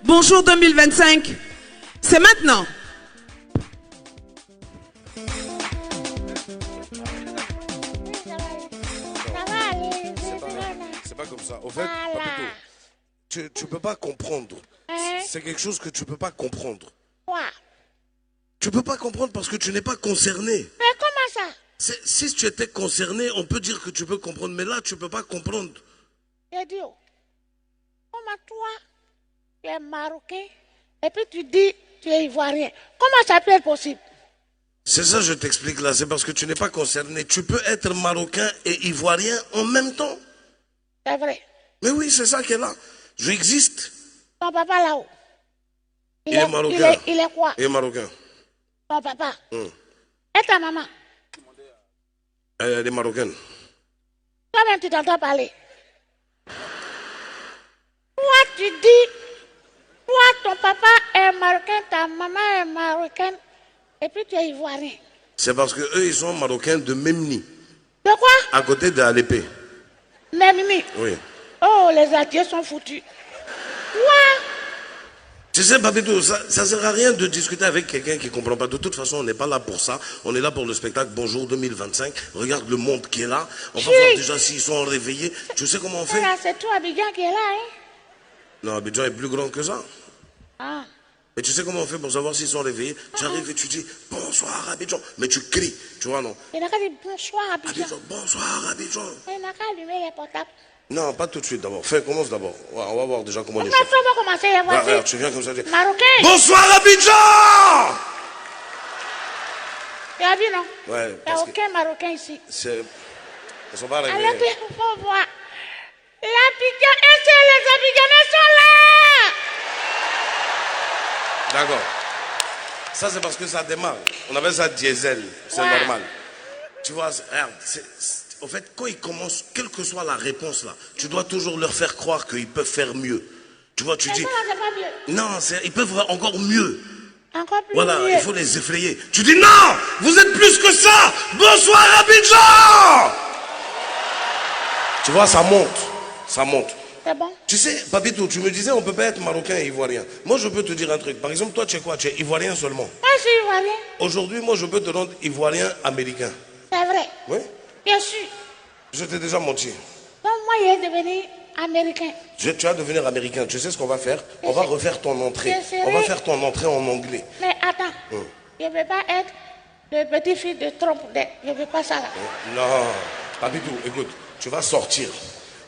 Bonjour 2025, c'est maintenant. C'est pas comme ça. Au fait, Papito, tu peux pas comprendre. C'est quelque chose que tu peux pas comprendre. Quoi? Tu peux pas comprendre parce que tu n'es pas concerné. Mais comment ça? Si tu étais concerné, on peut dire que tu peux comprendre, mais là, tu peux pas comprendre. J'ai dit, comment toi, tu es marocain, et puis tu dis, tu es ivoirien. Comment ça peut être possible? C'est ça, je t'explique là. C'est parce que tu n'es pas concerné. Tu peux être marocain et ivoirien en même temps. C'est vrai. Mais oui, c'est ça qui est là. J'existe. Ton papa là-haut. Il est marocain. Il est quoi? Il est marocain. Ton papa. Et ta maman? Elle est marocaine. Toi-même, tu t'entends parler. Toi, tu dis, toi, ton papa est marocain, ta maman est marocaine, et puis tu es ivoirien. C'est parce que eux, ils sont marocains de Memni. De quoi? À côté de Alépé. Memni. Oui. Oh, les adieux sont foutus. Quoi? Tu sais, Papito, ça ne sert à rien de discuter avec quelqu'un qui ne comprend pas. De toute façon, on n'est pas là pour ça. On est là pour le spectacle Bonjour 2025. Regarde le monde qui est là. On va voir déjà s'ils sont réveillés. Tu sais comment on fait? C'est toi, Abidjan, qui est là, hein? Non, Abidjan est plus grand que ça. Ah. Mais tu sais comment on fait pour savoir s'ils sont réveillés? Tu arrives et tu dis bonsoir Abidjan. Mais tu cries, tu vois, non? Il n'a qu'à dire bonsoir, Abidjan. Bonsoir Abidjan. Il n'a qu'à allumer les portables. Non, pas tout de suite d'abord. Commence d'abord. Ouais, on va voir déjà comment les choses. On va commencer, les voici. Regarde, tu viens comme ça. Marocain. Bonsoir Abidjan. Tu as vu, non? Ouais. Il n'y a aucun Marocain ici. Ils sont pas réveillés. Alors, il faut voir. L'Abidjan, et c'est les Abidjanais sont là. D'accord. Ça, c'est parce que ça démarre. On appelle ça diesel. C'est normal. Tu vois, regarde, en fait, quand ils commencent, quelle que soit la réponse là, tu dois toujours leur faire croire qu'ils peuvent faire mieux. Tu vois, tu dis. Ça, c'est pas mieux. Non, ils peuvent faire encore mieux. Encore plus voilà, mieux. Il faut les effrayer. Tu dis non, vous êtes plus que ça. Bonsoir Abidjan. Tu vois, ça monte. Ça monte. C'est bon. Tu sais, Papito, tu me disais, on peut pas être marocain et ivoirien. Moi, je peux te dire un truc. Par exemple, toi, tu es quoi? Tu es ivoirien seulement. Moi, je suis ivoirien. Aujourd'hui, moi, je peux te rendre ivoirien américain. C'est vrai. Oui? Bien sûr. Je t'ai déjà menti. Donc, moi, il est devenu américain. Tu vas devenir américain. Tu sais ce qu'on va faire? On va refaire ton entrée. On va faire ton entrée en anglais. Mais attends. Je ne veux pas être le petit-fils de Trump. Je ne veux pas ça là. Non. Papito, écoute, tu vas sortir.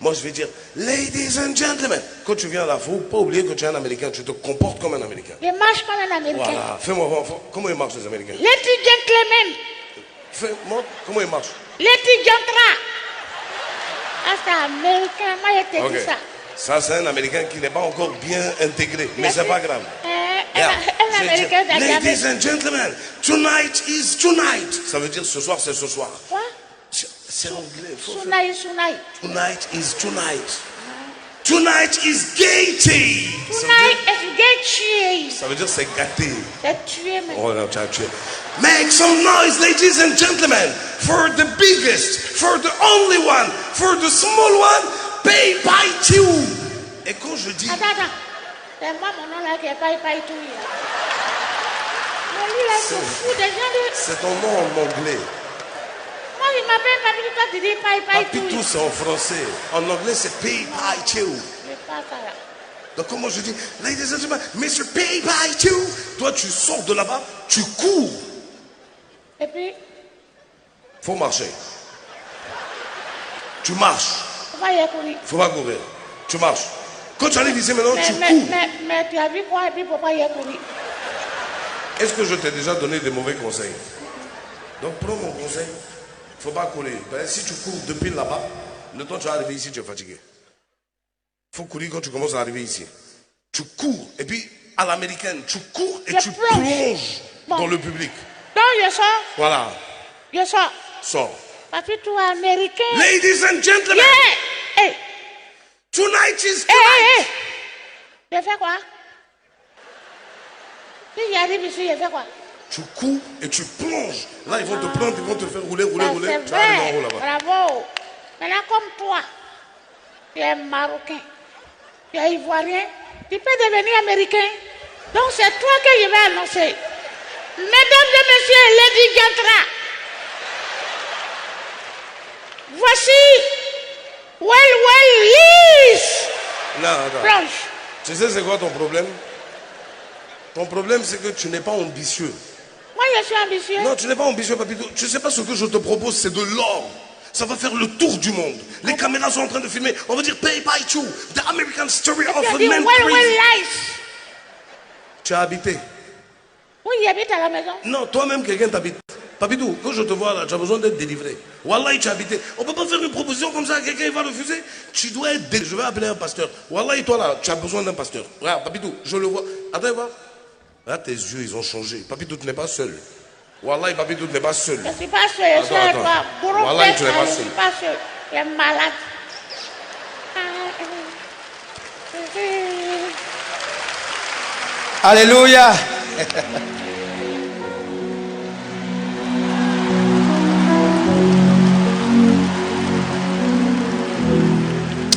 Moi, je vais dire, ladies and gentlemen. Quand tu viens là, il ne faut pas oublier que tu es un Américain. Tu te comportes comme un Américain. Je marche comme un Américain. Voilà. Fais-moi voir. Comment ils marchent, les Américains? Lady gentleman. Fais-moi. Comment ils marchent? Lady gentleman. Ah, c'est américain. Moi, je te dis ça. Ça, c'est un Américain qui n'est pas encore bien intégré. Mais c'est pas grave. Un Américain ladies and gentlemen, tonight is tonight. Ça veut dire ce soir, c'est ce soir. Quoi? C'est anglais. Tonight is tonight. Tonight is gaiety. Tonight is gaiety. Ça veut dire c'est gâté. C'est tué, mais. Oh non, tu as tué. Make some noise, ladies and gentlemen, for the biggest, for the only one, for the small one, pay by two. Et quand je dis. Attends. C'est moi mon nom là qui est pay two. Mais lui là, il se fout déjà de. C'est ton nom en anglais. Moi, il m'appelle Papito, toi tu dis pay two. Papito, c'est en français. En anglais, c'est pay by two. Je pas ça là. Donc comment je dis, ladies and gentlemen, Mr. Pay by two. Toi, tu sors de là-bas, tu cours. Et puis. Faut marcher. Tu marches. Faut pas y courir. Faut pas courir. Tu marches. Quand tu arrives ici maintenant, tu cours. Mais tu as vu quoi et puis faut pas y courir. Est-ce que je t'ai déjà donné des mauvais conseils? Donc prends mon conseil. Faut pas courir. Si tu cours depuis là-bas, le temps que tu vas arriver ici, tu es fatigué. Faut courir quand tu commences à arriver ici. Tu cours. Et puis, à l'américaine, tu cours et tu plonges dans le public. Donc, je sors. Voilà. Je sors. Sors. Papito américain. Ladies and gentlemen. Yeah. Hey. Tonight is tonight. Hey. Je fais quoi? Si j'arrive ici, je fais quoi? Tu cours et tu plonges. Là, ils vont te prendre, ils vont te faire rouler. C'est Tu arrives en haut là-bas. Bravo. Maintenant, comme toi, tu es marocain, tu es ivoirien, tu peux devenir américain. Donc c'est toi que je vais annoncer. Mesdames et messieurs, Lady Diantra. Voici Liz. Là, attends. Blanche. Tu sais c'est quoi ton problème? Ton problème c'est que tu n'es pas ambitieux. Moi je suis ambitieux. Non, tu n'es pas ambitieux, papito. Tu sais pas ce que je te propose, c'est de l'or. Ça va faire le tour du monde. Les caméras sont en train de filmer. On va dire Pay by Two, The American Story of a Man Crazy. Tu as habité? Oui, j'habite à la maison. Non, toi-même quelqu'un t'habite. Papito, quand je te vois là, tu as besoin d'être délivré. Wallahi, tu as habité. On ne peut pas faire une proposition comme ça à quelqu'un, il va refuser. Tu dois être délivré. Je vais appeler un pasteur. Wallahi, toi là, tu as besoin d'un pasteur. Regarde, Papito, je le vois. Attends, va. Là, tes yeux, ils ont changé. Papito, tu n'es pas seul. Wallahi, Papito, tu n'es pas seul. Je ne suis pas seul. Je suis avec toi. Wallahi, tu n'es pas Je ne seul. suis pas seul. Je suis malade. Alléluia.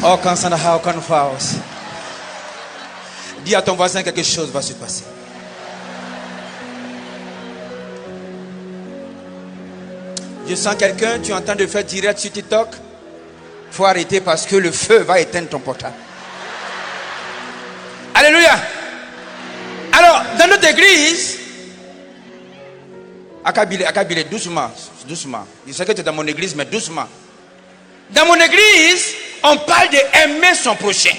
Oh, quand ça n'a aucun force. Dis à ton voisin quelque chose va se passer. Je sens quelqu'un, tu es en train de faire direct sur TikTok. Il faut arrêter parce que le feu va éteindre ton portable. Alléluia. Alors, dans notre église, Akabile, doucement. Je sais que tu es dans mon église, mais doucement. Dans mon église, on parle d'aimer son prochain.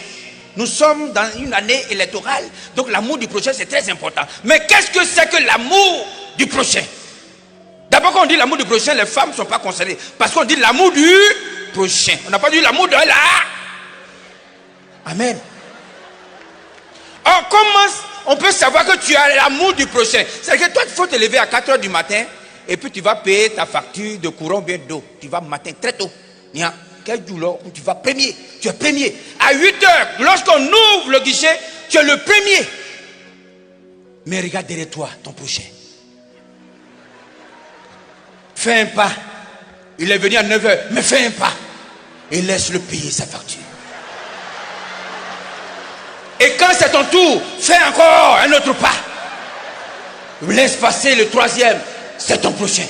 Nous sommes dans une année électorale, donc l'amour du prochain c'est très important. Mais qu'est-ce que c'est que l'amour du prochain? D'abord, quand on dit l'amour du prochain, les femmes ne sont pas concernées. Parce qu'on dit l'amour du prochain. On n'a pas dit l'amour de là. Amen. Or, comment on peut savoir que tu as l'amour du prochain? C'est-à-dire que toi, il faut te lever à 4 h du matin et puis tu vas payer ta facture de courant bien d'eau. Tu vas matin très tôt. Quel jour où tu vas premier? Tu es premier. À 8 h, lorsqu'on ouvre le guichet, tu es le premier. Mais regarde derrière toi, ton prochain. Fais un pas. Il est venu à 9 h, mais fais un pas. Et laisse-le payer sa facture. Et quand c'est ton tour, fais encore un autre pas. Laisse passer le 3e, c'est ton prochain.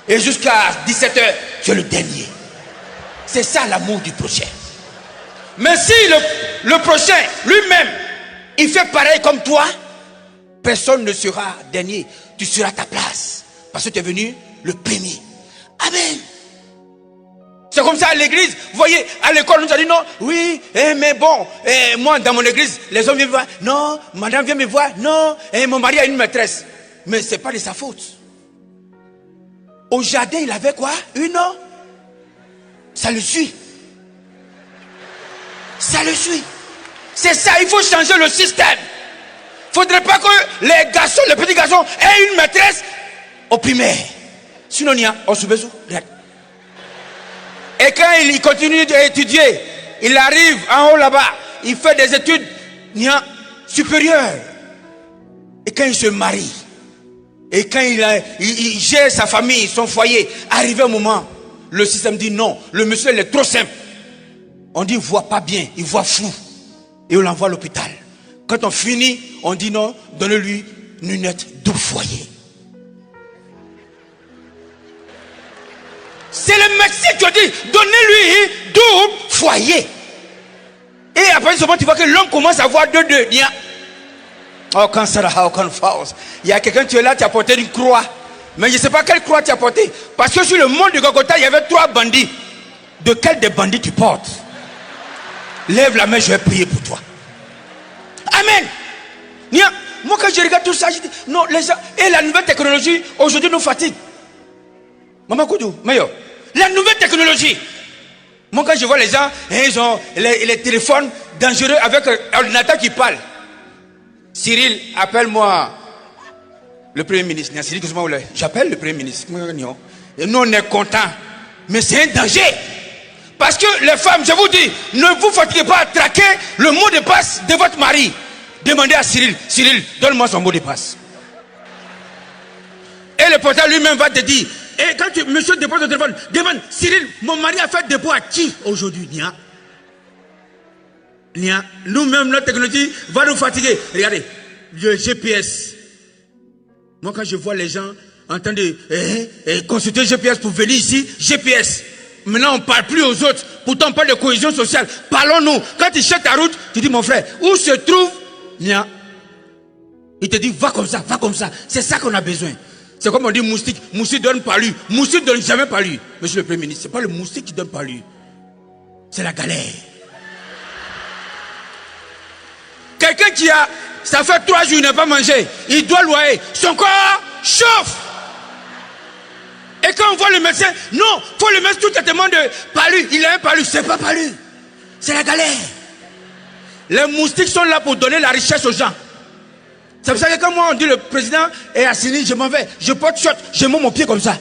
Et jusqu'à 17 h, tu es le dernier. C'est ça l'amour du prochain. Mais si le prochain lui-même, il fait pareil comme toi, personne ne sera dernier. Tu seras à ta place. Parce que tu es venu le premier. Amen. C'est comme ça à l'église. Vous voyez, à l'école, on nous a dit non, oui, mais bon, moi dans mon église, les hommes viennent me voir. Non, madame vient me voir. Non, mon mari a une maîtresse. Mais ce n'est pas de sa faute. Au jardin, il avait quoi? Une. Ça le suit. Ça le suit. C'est ça, il faut changer le système. Il ne faudrait pas que les garçons, les petits garçons aient une maîtresse au primaire. Sinon, il y a un sous-besoin. Et quand il continue d'étudier, il arrive en haut là-bas, il fait des études supérieures. Et quand il se marie, et quand il gère sa famille, son foyer, arrivé au moment, le système dit non, le monsieur il est trop simple. On dit il ne voit pas bien, il voit flou. Et on l'envoie à l'hôpital. Quand on finit, on dit non, donnez-lui une lunette double foyer. C'est le médecin qui a dit donnez-lui double foyer. Et après ce moment, tu vois que l'homme commence à voir deux. Oh, quand ça n'a aucune force. Il y a quelqu'un, tu es là, tu as porté une croix. Mais je ne sais pas quelle croix tu as porté. Parce que sur le mont de Golgotha, il y avait 3 bandits. De quel des bandits tu portes? Lève la main, je vais prier pour toi. Amen. Moi, quand je regarde tout ça, je dis non, les gens. Et la nouvelle technologie, aujourd'hui, nous fatigue. Maman Koudou, meilleur. La nouvelle technologie. Moi, quand je vois les gens, ils ont les téléphones dangereux avec un ordinateur qui parle. Cyril, appelle-moi le Premier ministre. J'appelle le Premier ministre. Et nous, on est contents. Mais c'est un danger. Parce que les femmes, je vous dis, ne vous fatiguez pas à traquer le mot de passe de votre mari. Demandez à Cyril, Cyril, donne-moi son mot de passe. Et le portail lui-même va te dire, et quand monsieur dépose le téléphone, demande, Cyril, mon mari a fait dépôt à qui aujourd'hui? Nous-mêmes, notre technologie va nous fatiguer. Regardez, le GPS. Moi, quand je vois les gens en train de consulter GPS pour venir ici, GPS. Maintenant, on ne parle plus aux autres. Pourtant, on parle de cohésion sociale. Parlons-nous. Quand tu cherches ta route, tu dis, mon frère, où se trouve Nia? Il te dit, va comme ça, va comme ça. C'est ça qu'on a besoin. C'est comme on dit moustique. Moustique donne pas lui. Moustique donne jamais pas lui. Monsieur le Premier ministre, c'est pas le moustique qui donne pas lui. C'est la galère. Quelqu'un qui a, ça fait 3 jours, il n'a pas mangé. Il doit loyer. Son corps chauffe. Et quand on voit le médecin, non, faut le mettre tout traitement de palu. Il a un palu, c'est pas palu. C'est la galère. Les moustiques sont là pour donner la richesse aux gens. C'est pour ça que quand moi on dit le président est assigné, je m'en vais. Je porte short, je mets mon pied comme ça.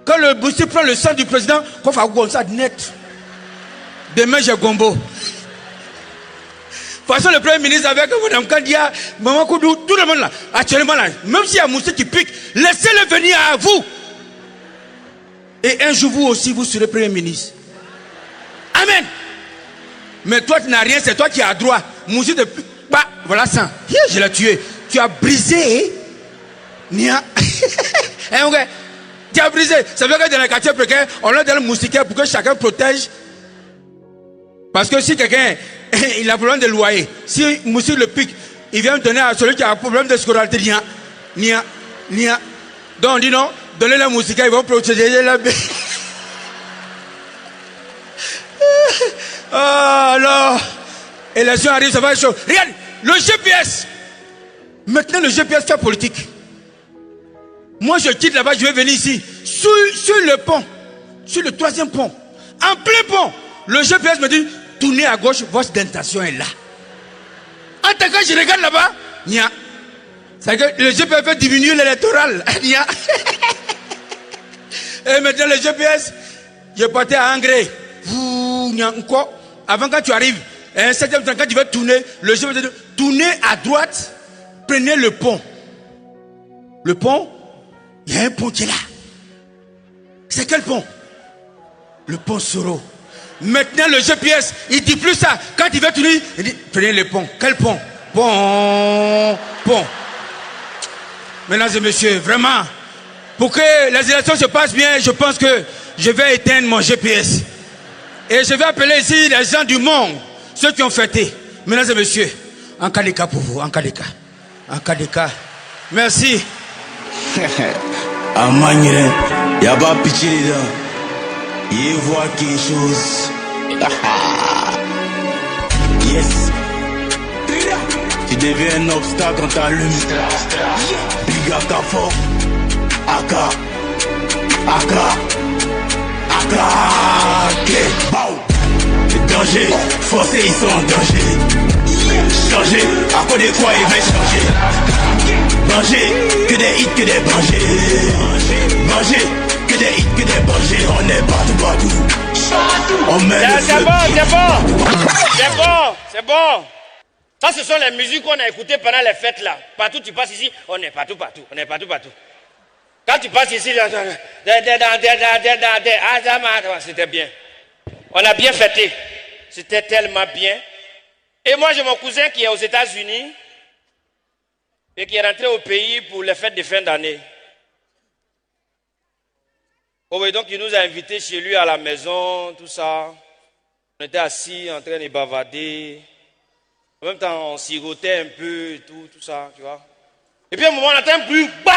Quand le moustique prend le sang du président, qu'on fait comme ça, net. Demain j'ai gombo. De toute façon, le Premier ministre avec Mme Kandia, Maman Koudou, tout le monde là, actuellement là, même s'il y a un moustique qui pique, laissez-le venir à vous. Et un jour, vous aussi, vous serez Premier ministre. Amen. Mais toi, tu n'as rien, c'est toi qui as droit. Moustique de pique, bah, voilà ça. Je l'ai tué. Tu as brisé. Nia. Tu as brisé. Ça veut dire que dans les quartiers précaires, on a dans le moustiquaire pour que chacun protège. Parce que si quelqu'un il a problème de loyer, si moustique le pique, il vient donner à celui qui a un problème de scolarité. Nia. Donc on dit non, donnez la moustiquaire, ils vont protéger la bête. Alors, élection arrive, ça va être chaud. Regarde, le GPS. Maintenant, le GPS fait politique. Moi, je quitte là-bas, je vais venir ici. Sur le pont, sur le 3e pont, en plein pont, le GPS me dit, tournez à gauche, votre dentation est là. En tant que je regarde là-bas, nia. C'est que le GPS fait diminuer l'électoral. Nia. Et maintenant, le GPS, je partais à Engrais. Quoi? Avant quand tu arrives, un 7e temps, quand tu veux tourner, le GPS dit, tournez à droite, prenez le pont. Le pont, il y a un pont qui est là. C'est quel pont? Le pont Soro. Maintenant le GPS, il dit plus ça. Quand il veut tourner, il dit, prenez le pont. Quel pont? Pont. Mesdames et messieurs, vraiment, pour que les élections se passent bien, je pense que je vais éteindre mon GPS. Et je vais appeler ici les gens du monde, ceux qui ont fêté. Mesdames et messieurs, en cas de cas pour vous, en cas de cas. Merci. Amanyere, y'a pas pitié dedans. Il voit quelque chose. Yes. Tu deviens un obstacle quand t'allumes. Big Akafo. Aka. Bow. Danger. Forcés, ils sont en danger. Changer. À quoi de quoi ils veulent changer? Manger. Que des hits, que des bangers. Manger. Que des hits, que des bangers. On est partout. On met le feu. C'est bon. Ça, ce sont les musiques qu'on a écoutées pendant les fêtes là. Partout tu passes ici, on est partout. Quand tu passes ici, c'était bien. On a bien fêté. C'était tellement bien. Et moi, j'ai mon cousin qui est aux États-Unis et qui est rentré au pays pour les fêtes de fin d'année. Oh oui, donc il nous a invités chez lui à la maison, tout ça. On était assis en train de bavarder. En même temps, on sirotait un peu, tout ça, tu vois. Et puis à un moment, on entend un bruit, bah!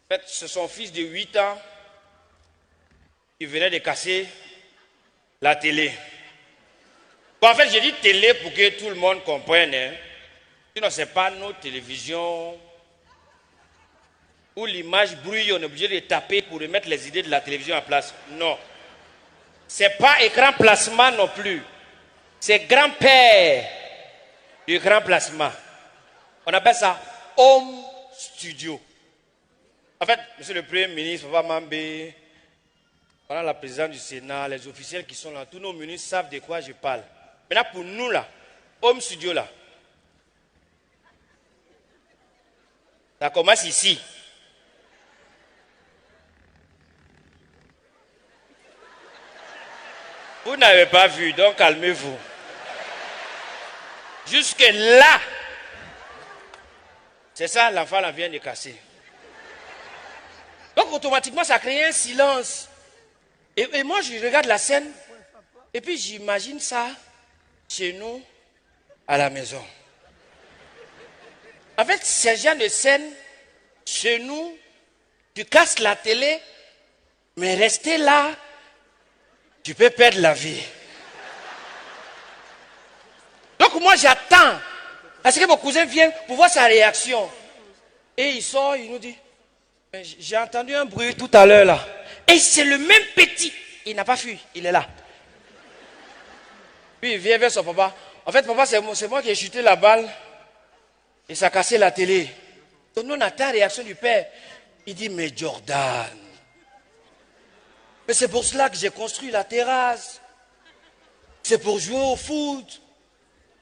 En fait, c'est son fils de 8 ans qui venait de casser la télé. Bon, en fait, j'ai dit télé pour que tout le monde comprenne. Hein. Sinon, ce n'est pas nos télévisions où l'image brûle, on est obligé de taper pour remettre les idées de la télévision en place. Non. Ce n'est pas écran plasma non plus. C'est grand-père du grand plasma. On appelle ça home studio. En fait, monsieur le Premier ministre, Papa Mambé, pendant la présidence du Sénat, les officiels qui sont là, tous nos ministres savent de quoi je parle. Maintenant, pour nous là, home studio là, ça commence ici. Vous n'avez pas vu, donc calmez-vous. Jusque là, c'est ça, l'enfant là vient de casser. Donc automatiquement, ça crée un silence. Et moi, je regarde la scène, et puis j'imagine ça chez nous, à la maison. En fait, ce genre de scène, chez nous, tu casses la télé, mais rester là, tu peux perdre la vie. Donc moi, j'attends, parce que mon cousin vient pour voir sa réaction. Et il sort, il nous dit, j'ai entendu un bruit tout à l'heure là. Et c'est le même petit. Il n'a pas fui, il est là. Puis il vient vers son papa. En fait, papa, c'est moi qui ai chuté la balle. Et ça a cassé la télé. Donc nous, on attend la réaction du père. Il dit, mais Jordan, mais c'est pour cela que j'ai construit la terrasse. C'est pour jouer au foot.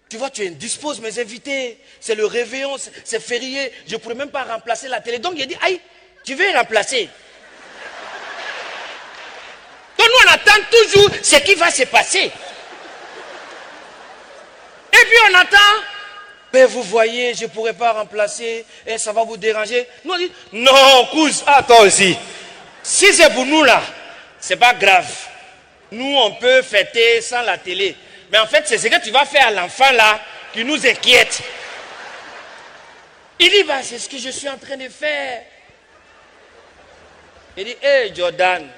Tu vois, tu indisposes mes invités. C'est le réveillon, c'est férié. Je ne pourrais même pas remplacer la télé. Donc il a dit, aïe, tu veux remplacer. Donc nous, on attend toujours ce qui va se passer. Et puis on attend, mais vous voyez, je ne pourrais pas remplacer, et ça va vous déranger. Nous on dit, non, cousin, ah toi aussi. Si c'est pour nous là, c'est pas grave. Nous, on peut fêter sans la télé. Mais en fait, c'est ce que tu vas faire à l'enfant là qui nous inquiète. Il dit, bah, c'est ce que je suis en train de faire. Il dit, hé Jordan,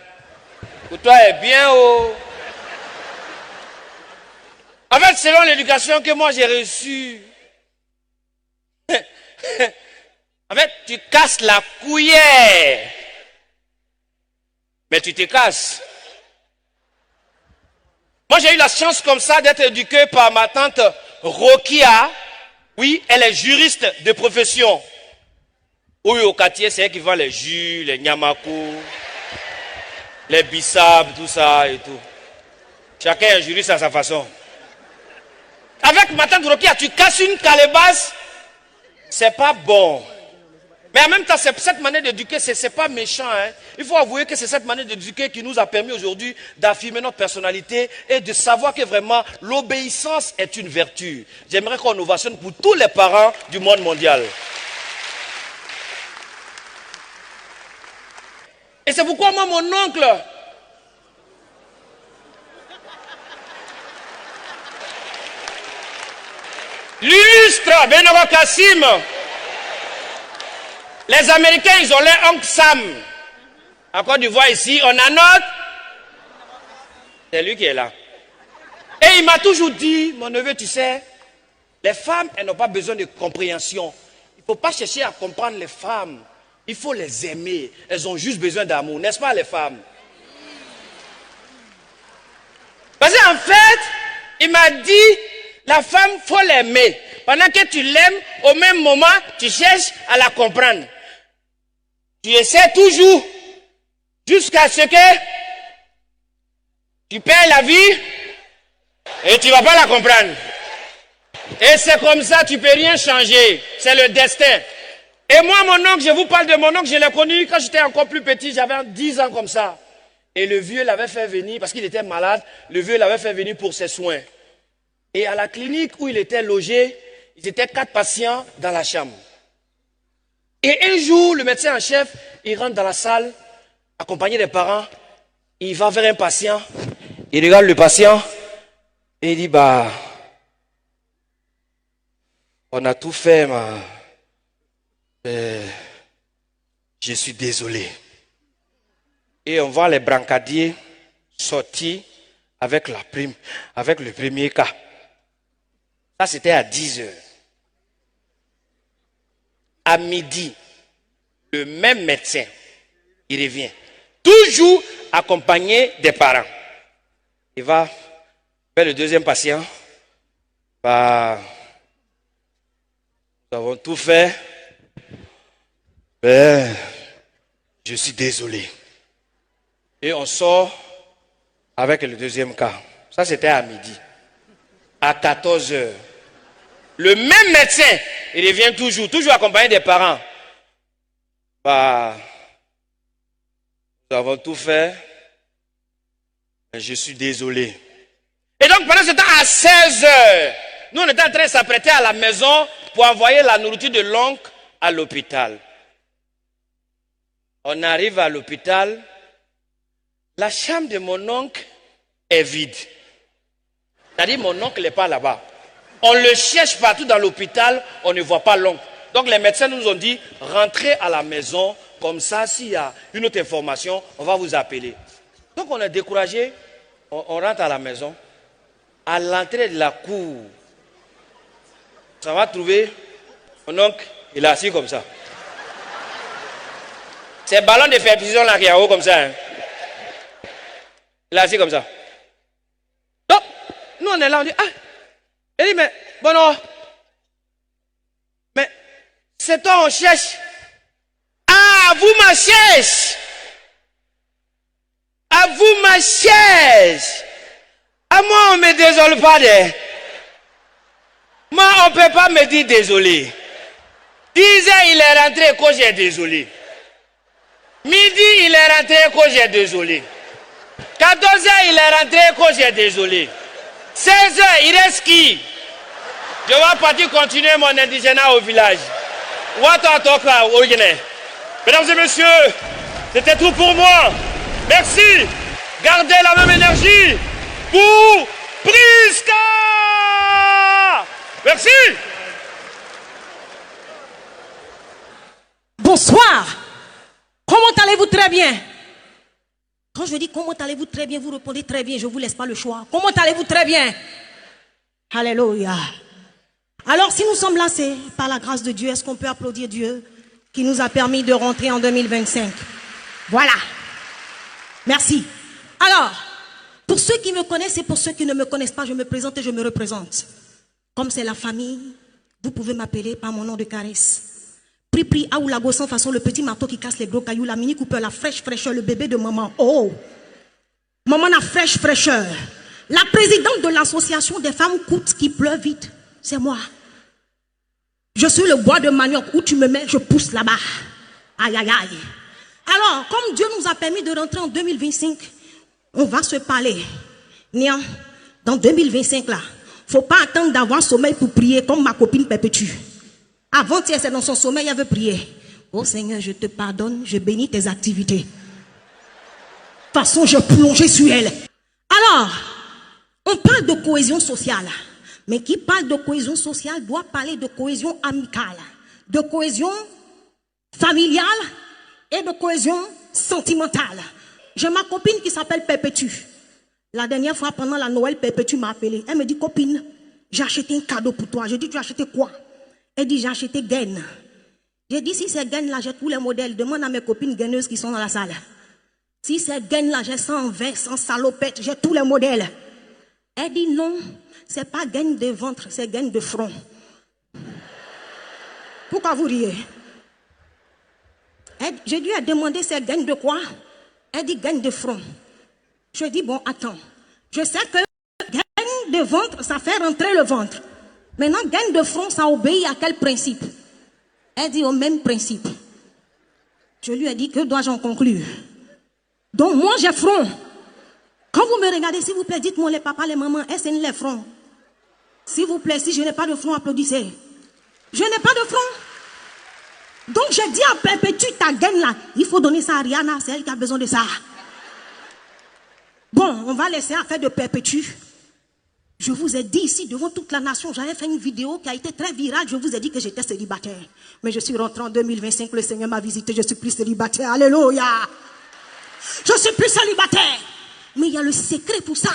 pour toi est bien oh. En fait, selon l'éducation que moi j'ai reçue, en fait, tu casses la cuillère, mais tu te casses. Moi, j'ai eu la chance comme ça d'être éduqué par ma tante Rokia. Oui, elle est juriste de profession. Oui, au quartier, c'est elle qui vend les jus, les nyamakou, les bissab, tout ça et tout. Chacun est juriste à sa façon. Avec ma tante Rokia, tu casses une calebasse, c'est pas bon. Mais en même temps, cette manière d'éduquer, c'est pas méchant. Hein. Il faut avouer que c'est cette manière d'éduquer qui nous a permis aujourd'hui d'affirmer notre personnalité et de savoir que vraiment l'obéissance est une vertu. J'aimerais qu'on ovationne pour tous les parents du monde mondial. Et c'est pourquoi moi, mon oncle, l'illustre Benoît Kassim. Les Américains, ils ont leur oncle Sam. En Côte d'Ivoire, ici, on a notre. C'est lui qui est là. Et il m'a toujours dit, mon neveu, tu sais, les femmes, elles n'ont pas besoin de compréhension. Il ne faut pas chercher à comprendre les femmes. Il faut les aimer. Elles ont juste besoin d'amour, n'est-ce pas, les femmes? Parce qu'en fait, il m'a dit, la femme, il faut l'aimer. Pendant que tu l'aimes, au même moment, tu cherches à la comprendre. Tu essaies toujours, jusqu'à ce que tu perds la vie et tu ne vas pas la comprendre. Et c'est comme ça, tu ne peux rien changer. C'est le destin. Et moi, mon oncle, je vous parle de mon oncle, je l'ai connu quand j'étais encore plus petit, j'avais 10 ans comme ça. Et le vieux l'avait fait venir, parce qu'il était malade, le vieux l'avait fait venir pour ses soins. Et à la clinique où il était logé, ils étaient 4 patients dans la chambre. Et un jour, le médecin en chef, il rentre dans la salle, accompagné des parents, il va vers un patient, il regarde le patient, et il dit, bah, on a tout fait, mais je suis désolé. Et on voit les brancadiers sortir avec la prime, avec le premier cas. Ça, c'était à 10 heures. À midi, le même médecin, il revient. Toujours accompagné des parents. Il va vers le deuxième patient. Bah, nous avons tout fait. Mais je suis désolé. Et on sort avec le deuxième cas. Ça, c'était à midi. À 14 heures. Le même médecin, il revient toujours accompagné des parents. Bah, nous avons tout fait, mais je suis désolé. Et donc pendant ce temps, à 16 heures, nous on était en train de s'apprêter à la maison pour envoyer la nourriture de l'oncle à l'hôpital. On arrive à l'hôpital, la chambre de mon oncle est vide. C'est-à-dire mon oncle n'est pas là-bas. On le cherche partout dans l'hôpital, on ne voit pas l'oncle. Donc les médecins nous ont dit, rentrez à la maison, comme ça, s'il y a une autre information, on va vous appeler. Donc on est découragé, on rentre à la maison. À l'entrée de la cour, ça va trouver mon oncle, il est assis comme ça. C'est ballon de perfusion là qui est en haut comme ça. Hein. Il est assis comme ça. Donc, nous on est là, on dit, ah, il dit, mais, bon non, mais, c'est toi on cherche. Ah, vous ma cherche. Ah, vous ma cherche. Ah, moi on me désole pas de. Moi on peut pas me dire désolé. 10 heures il est rentré quand j'ai désolé. Midi il est rentré quand j'ai désolé. 14 heures il est rentré quand j'ai désolé. 16 heures il reste qui? Je vais partir continuer mon indigénat au village. Mesdames et messieurs, c'était tout pour moi. Merci. Gardez la même énergie pour Prisca. Merci. Bonsoir. Comment allez-vous? Très bien. Quand je dis comment allez-vous très bien, vous répondez très bien. Je ne vous laisse pas le choix. Comment allez-vous très bien? Alléluia. Alors, si nous sommes là, c'est par la grâce de Dieu. Est-ce qu'on peut applaudir Dieu qui nous a permis de rentrer en 2025? Voilà. Merci. Alors, pour ceux qui me connaissent et pour ceux qui ne me connaissent pas, je me présente et je me représente. Comme c'est la famille, vous pouvez m'appeler par mon nom de caresse. Pri Aoulago sans façon, le petit marteau qui casse les gros cailloux, la mini Cooper, la fraîche fraîcheur, le bébé de maman. Oh, maman la fraîche fraîcheur. La présidente de l'association des femmes coûtes qui pleurent vite, c'est moi. Je suis le bois de manioc, où tu me mets, je pousse là-bas. Aïe, aïe, aïe. Alors, comme Dieu nous a permis de rentrer en 2025, on va se parler. Nian, dans 2025 là, faut pas attendre d'avoir sommeil pour prier comme ma copine Perpétue. Avant-hier, c'est dans son sommeil, elle veut prier. Oh Seigneur, je te pardonne, je bénis tes activités. De toute façon, je plongeais sur elle. Alors, on parle de cohésion sociale. Mais qui parle de cohésion sociale doit parler de cohésion amicale, de cohésion familiale et de cohésion sentimentale. J'ai ma copine qui s'appelle Perpétue. La dernière fois, pendant la Noël, Perpétue m'a appelé. Elle me dit, copine, j'ai acheté un cadeau pour toi. Je dis, tu as acheté quoi? Elle dit, j'ai acheté gaine. J'ai dit, si c'est gaine là, j'ai tous les modèles. Demande à mes copines gaineuses qui sont dans la salle. Si c'est gaine là, j'ai 100 vestes, 100 salopettes, j'ai tous les modèles. Elle dit, non, c'est pas gaine de ventre, c'est gaine de front. Pourquoi vous riez? J'ai dû lui demander, c'est gaine de quoi? Elle dit, gaine de front. Je dis, bon, attends. Je sais que gaine de ventre, ça fait rentrer le ventre. Maintenant, gaine de front, ça obéit à quel principe? Elle dit au même principe. Je lui ai dit, que dois-je en conclure? Donc, moi, j'ai front. Quand vous me regardez, s'il vous plaît, dites-moi les papas, les mamans, est-ce que les fronts? S'il vous plaît, si je n'ai pas de front, applaudissez. Je n'ai pas de front. Donc, j'ai dit à Perpétue, ta gaine là, il faut donner ça à Rihanna, c'est elle qui a besoin de ça. Bon, on va laisser affaire de Perpétue. Je vous ai dit ici, devant toute la nation, j'avais fait une vidéo qui a été très virale. Je vous ai dit que j'étais célibataire. Mais je suis rentré en 2025, le Seigneur m'a visité, je suis plus célibataire. Alléluia. Je suis plus célibataire. Mais il y a le secret pour ça.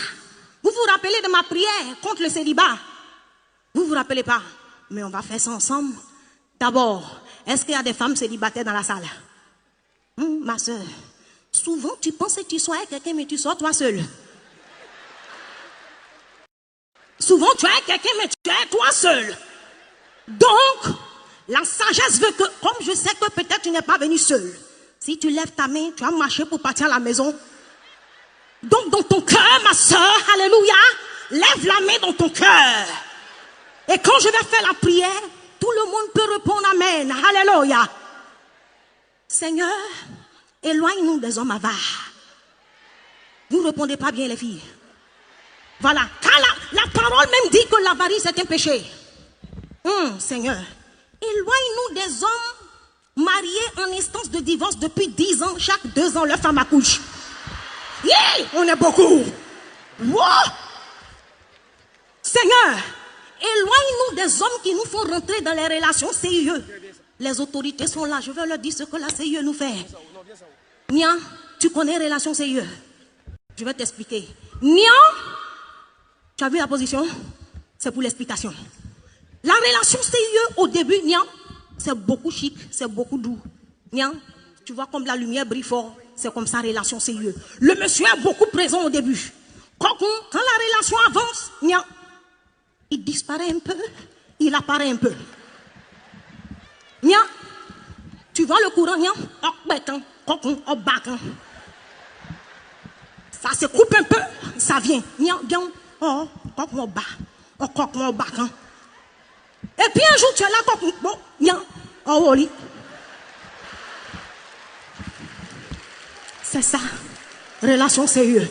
Vous vous rappelez de ma prière contre le célibat? Vous vous rappelez pas? Mais on va faire ça ensemble. D'abord, est-ce qu'il y a des femmes célibataires dans la salle? Ma soeur, souvent tu penses que tu sois avec quelqu'un, mais tu sors toi seul. Souvent tu es avec quelqu'un, mais tu es toi seul. Donc, la sagesse veut que, comme je sais que peut-être tu n'es pas venu seul, si tu lèves ta main, tu vas marcher pour partir à la maison. Donc dans ton cœur, ma soeur, alléluia, lève la main dans ton cœur. Et quand je vais faire la prière, tout le monde peut répondre amen, alléluia. Seigneur, éloigne-nous des hommes avares. Vous ne répondez pas bien les filles. Voilà. Car la parole même dit que l'avarice est un péché. Seigneur, éloigne-nous des hommes mariés en instance de divorce depuis 10 ans. Chaque 2 ans, leur femme accouche. Yeah, on est beaucoup. Wow. Seigneur, éloigne-nous des hommes qui nous font rentrer dans les relations CIE. Les autorités sont là. Je veux leur dire ce que la CIE nous fait. Nia, tu connais relation CIE? Je vais t'expliquer. Nia, tu as vu la position? C'est pour l'explication. La relation CIE au début, Nia, c'est beaucoup chic, c'est beaucoup doux. Nia, tu vois comme la lumière brille fort, c'est comme ça relation CIE. Le monsieur est beaucoup présent au début. Quand la relation avance, Nia, il disparaît un peu, il apparaît un peu. Nia, tu vois le courant, Nia, ça se coupe un peu, ça vient. Nia, bien, et puis un jour, tu es là, bon, Nia, c'est ça, relation sérieuse.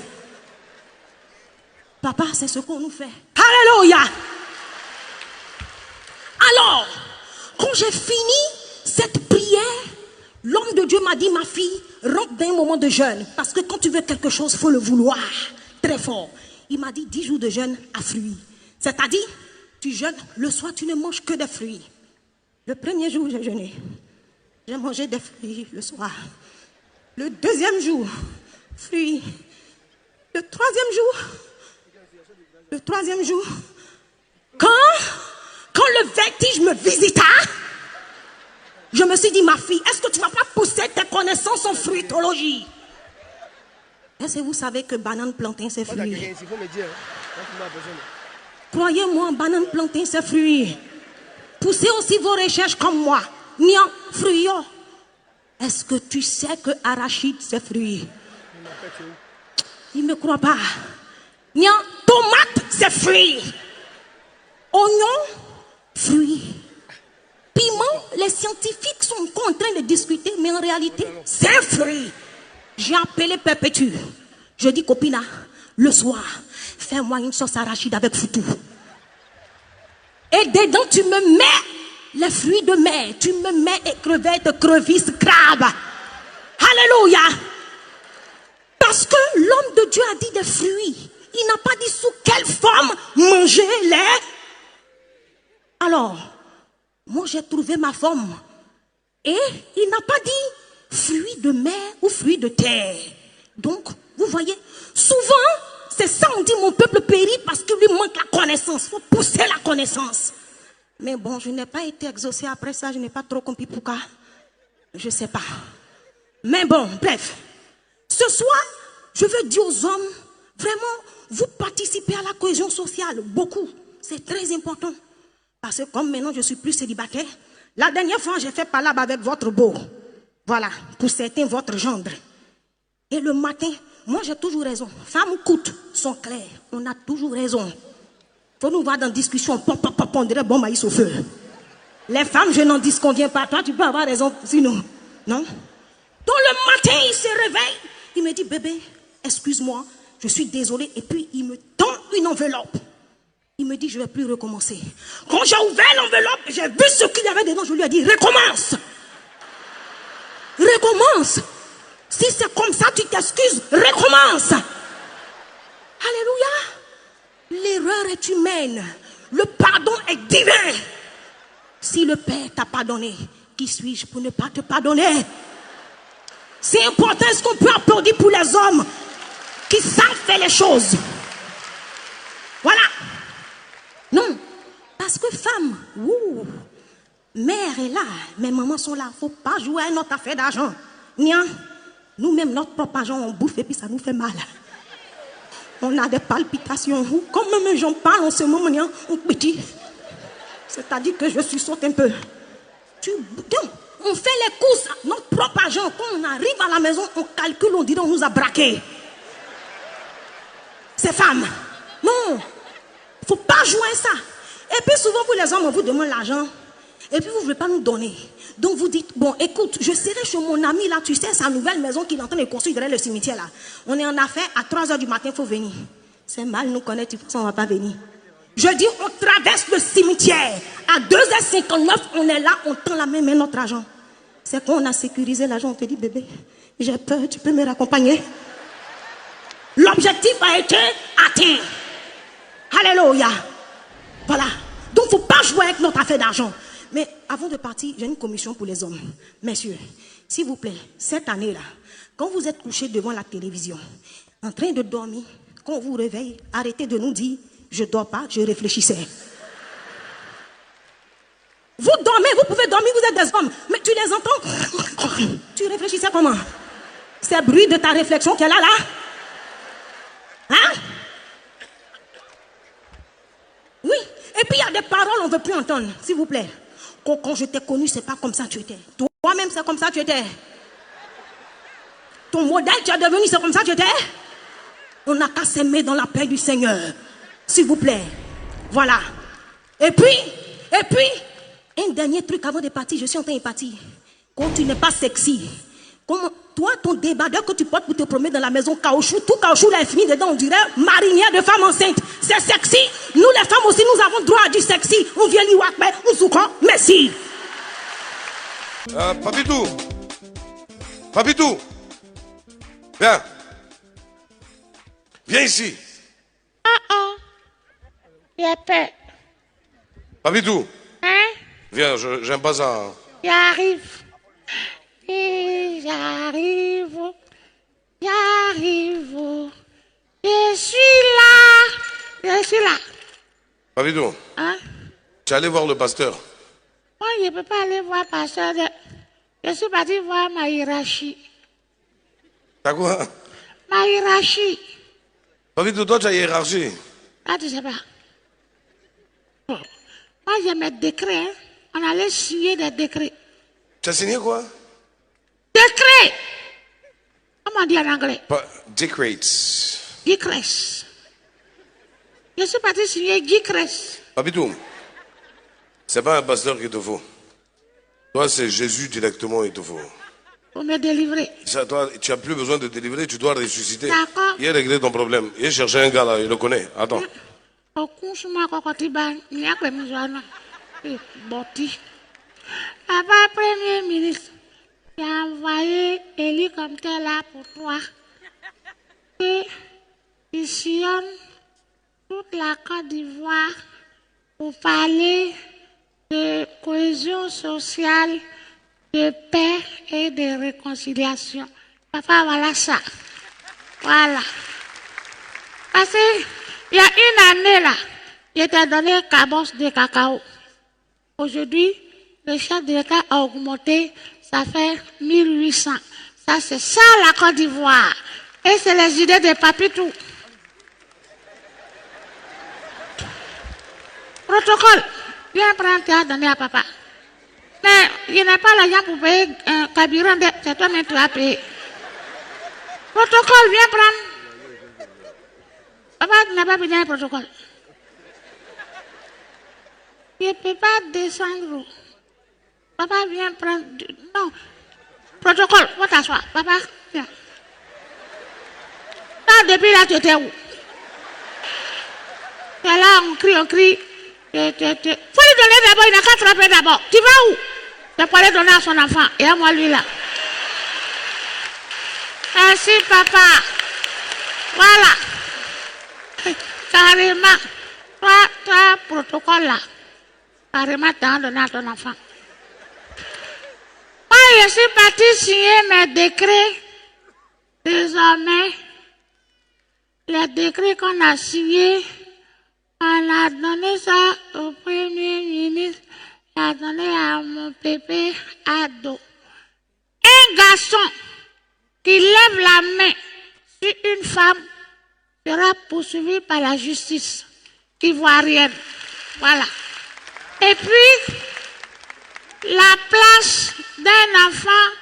Papa, c'est ce qu'on nous fait. Alléluia. Alors, quand j'ai fini cette prière, l'homme de Dieu m'a dit, ma fille, rentre dans un moment de jeûne. Parce que quand tu veux quelque chose, il faut le vouloir très fort. Il m'a dit 10 jours de jeûne à fruits. C'est-à-dire, tu jeûnes, le soir, tu ne manges que des fruits. Le premier jour, j'ai jeûné. J'ai mangé des fruits le soir. Le deuxième jour, fruits. Le troisième jour, quand le vertige me visita, je me suis dit, ma fille, est-ce que tu ne vas pas pousser tes connaissances en fruitologie? Est-ce que vous savez que banane plantain, c'est fruit? Croyez-moi, banane plantain, c'est fruit. Poussez aussi vos recherches comme moi. Nia, fruit. Est-ce que tu sais que arachide, c'est fruit? Il ne me croit pas. Nia, tomate, c'est fruit. Oignon, fruit. Piment, les scientifiques sont en train de discuter, mais en réalité, c'est un fruit. J'ai appelé Perpétue. Je dis, copina, le soir, fais-moi une sauce arachide avec foutou. Et dedans, tu me mets les fruits de mer. Tu me mets crevettes, crevisses, crabes. Alléluia. Parce que l'homme de Dieu a dit des fruits. Il n'a pas dit sous quelle forme manger-les. Alors, moi j'ai trouvé ma forme. Et il n'a pas dit fruits de mer ou fruits de terre. Donc, vous voyez, souvent, c'est ça on dit mon peuple périt parce qu'il lui manque la connaissance. Il faut pousser la connaissance. Mais bon, je n'ai pas été exaucé après ça, je n'ai pas trop compris pourquoi. Je ne sais pas. Mais bon, bref. Ce soir, je veux dire aux hommes, vraiment, vous participez à la cohésion sociale, beaucoup. C'est très important. Parce que comme maintenant je suis plus célibataire, la dernière fois j'ai fait palabre avec votre beau. Voilà, pour certains, votre gendre. Et le matin, moi j'ai toujours raison. Femmes coûtent, sont claires. On a toujours raison. Faut nous voir dans discussion, on dirait bon maïs au feu. Les femmes, je n'en disconviens pas. Toi, tu peux avoir raison sinon. Non? Donc le matin, il se réveille. Il me dit, bébé, excuse-moi, je suis désolée. Et puis, il me tend une enveloppe. Il me dit, je ne vais plus recommencer. Quand j'ai ouvert l'enveloppe, j'ai vu ce qu'il y avait dedans. Je lui ai dit, recommence. Recommence. Si c'est comme ça, tu t'excuses, recommence. Alléluia. L'erreur est humaine. Le pardon est divin. Si le Père t'a pardonné, qui suis-je pour ne pas te pardonner? C'est important. Est-ce qu'on peut applaudir pour les hommes qui savent faire les choses? Voilà. Non. Parce que femme, mère est là, mes mamans sont là. Faut pas jouer à notre affaire d'argent. Nous-mêmes, notre propre argent, on bouffe et puis ça nous fait mal. On a des palpitations. Comme même j'en parle en ce moment, on petit. C'est-à-dire que je suis saute un peu. On fait les courses, notre propre argent. Quand on arrive à la maison, on calcule, on dirait on nous a braqués. Ces femmes. Non. Faut pas jouer ça. Et puis souvent, vous les hommes, on vous demande l'argent. Et puis vous ne voulez pas nous donner. Donc vous dites, bon, écoute, je serai chez mon ami là, tu sais, sa nouvelle maison qu'il est en train de construire derrière le cimetière là. On est en affaire, à 3h du matin, il faut venir. C'est mal, nous connaît, tu penses on va pas venir. Je dis, on traverse le cimetière. À 2h59, on est là, on tend la main, mais notre argent. C'est quand on a sécurisé l'argent, on te dit, bébé, j'ai peur, tu peux me raccompagner. L'objectif a été atteint. Alléluia. Voilà. Donc, il ne faut pas jouer avec notre affaire d'argent. Mais avant de partir, j'ai une commission pour les hommes. Messieurs, s'il vous plaît, cette année-là, quand vous êtes couchés devant la télévision, en train de dormir, quand on vous réveille, arrêtez de nous dire, je ne dors pas, je réfléchissais. Vous dormez, vous pouvez dormir, vous êtes des hommes, mais tu les entends. Tu réfléchissais comment? C'est le bruit de ta réflexion qui est là. Hein? Oui. Et puis il y a des paroles on ne veut plus entendre, s'il vous plaît. Quand je t'ai connu, c'est pas comme ça que tu étais. Toi-même, c'est comme ça que tu étais. Ton modèle, tu es devenu, c'est comme ça que tu étais. On n'a qu'à s'aimer dans la paix du Seigneur. S'il vous plaît. Voilà. Et puis, un dernier truc avant de partir, je suis en train de partir. Quand tu n'es pas sexy, comment, toi, ton débardeur que tu portes pour te promener dans la maison, caoutchouc, tout caoutchouc là est fini dedans, on dirait marinière de femme enceinte. C'est sexy. Nous, les femmes aussi, nous avons droit à du sexy. On vient l'Iwakbe, on soukran, merci. Papitou. Papitou. Viens. Viens ici. J'ai peur. Papitou. Hein? Viens, j'aime pas ça. J'arrive. Et j'arrive. J'arrive. Je suis là. Je suis là. Papitou. Hein? Tu es allé voir le pasteur. Moi, je ne peux pas aller voir pasteur. Je suis parti voir ma hiérarchie. T'as quoi? Ma hiérarchie. Papitou, toi, tu as hiérarchie. Ah, tu sais pas. Moi, j'ai mes décrets. Hein. On allait signer des décrets. Tu as signé quoi? Décret! Comment on dit en anglais? Décrets. Décrets. Je suis parti signer décrets. Papitou, c'est pas un pasteur qu'il te faut. Toi, c'est Jésus directement, il te faut. Pour me délivrer. Ça, toi, tu n'as plus besoin de te délivrer, tu dois ressusciter. D'accord. Il a réglé ton problème. Il a cherché un gars là, il le connaît. Attends. Papa, Premier ministre, j'ai envoyé Élie comme tel là pour toi. Et il sillonne toute la Côte d'Ivoire pour parler de cohésion sociale, de paix et de réconciliation. Papa, voilà ça. Voilà. Parce qu'il y a une année là, je t'ai donné cabosse de cacao. Aujourd'hui, le chef de l'État a augmenté, ça fait 1800. Ça, c'est ça la Côte d'Ivoire. Et c'est les idées de Papitou. Protocole, viens prendre tes donner à papa. Mais il n'a pas l'argent pour payer un carburant, c'est toi-même qui vas payer. Protocole, viens prendre. Papa n'a pas besoin de protocole. Je ne peux pas descendre. Papa vient prendre. Non. Protocole, va t'asseoir. Papa, viens. Là, depuis là, tu étais où? Tu es là, on crie, on crie. Faut lui donner d'abord, il n'a qu'à frapper d'abord. Tu vas où? Tu peux aller donner à son enfant. Et à moi, lui là. Merci, papa. Voilà. Carrément. Toi, protocole là. Carrément, tu as donné à ton enfant. Moi, je suis parti signer mes décrets. Désormais, les décrets qu'on a signés, on a donné ça au Premier ministre, il a donné à mon pépé ado. Un garçon qui lève la main sur une femme sera poursuivi par la justice ivoirienne. Voilà. Et puis, la place d'un enfant,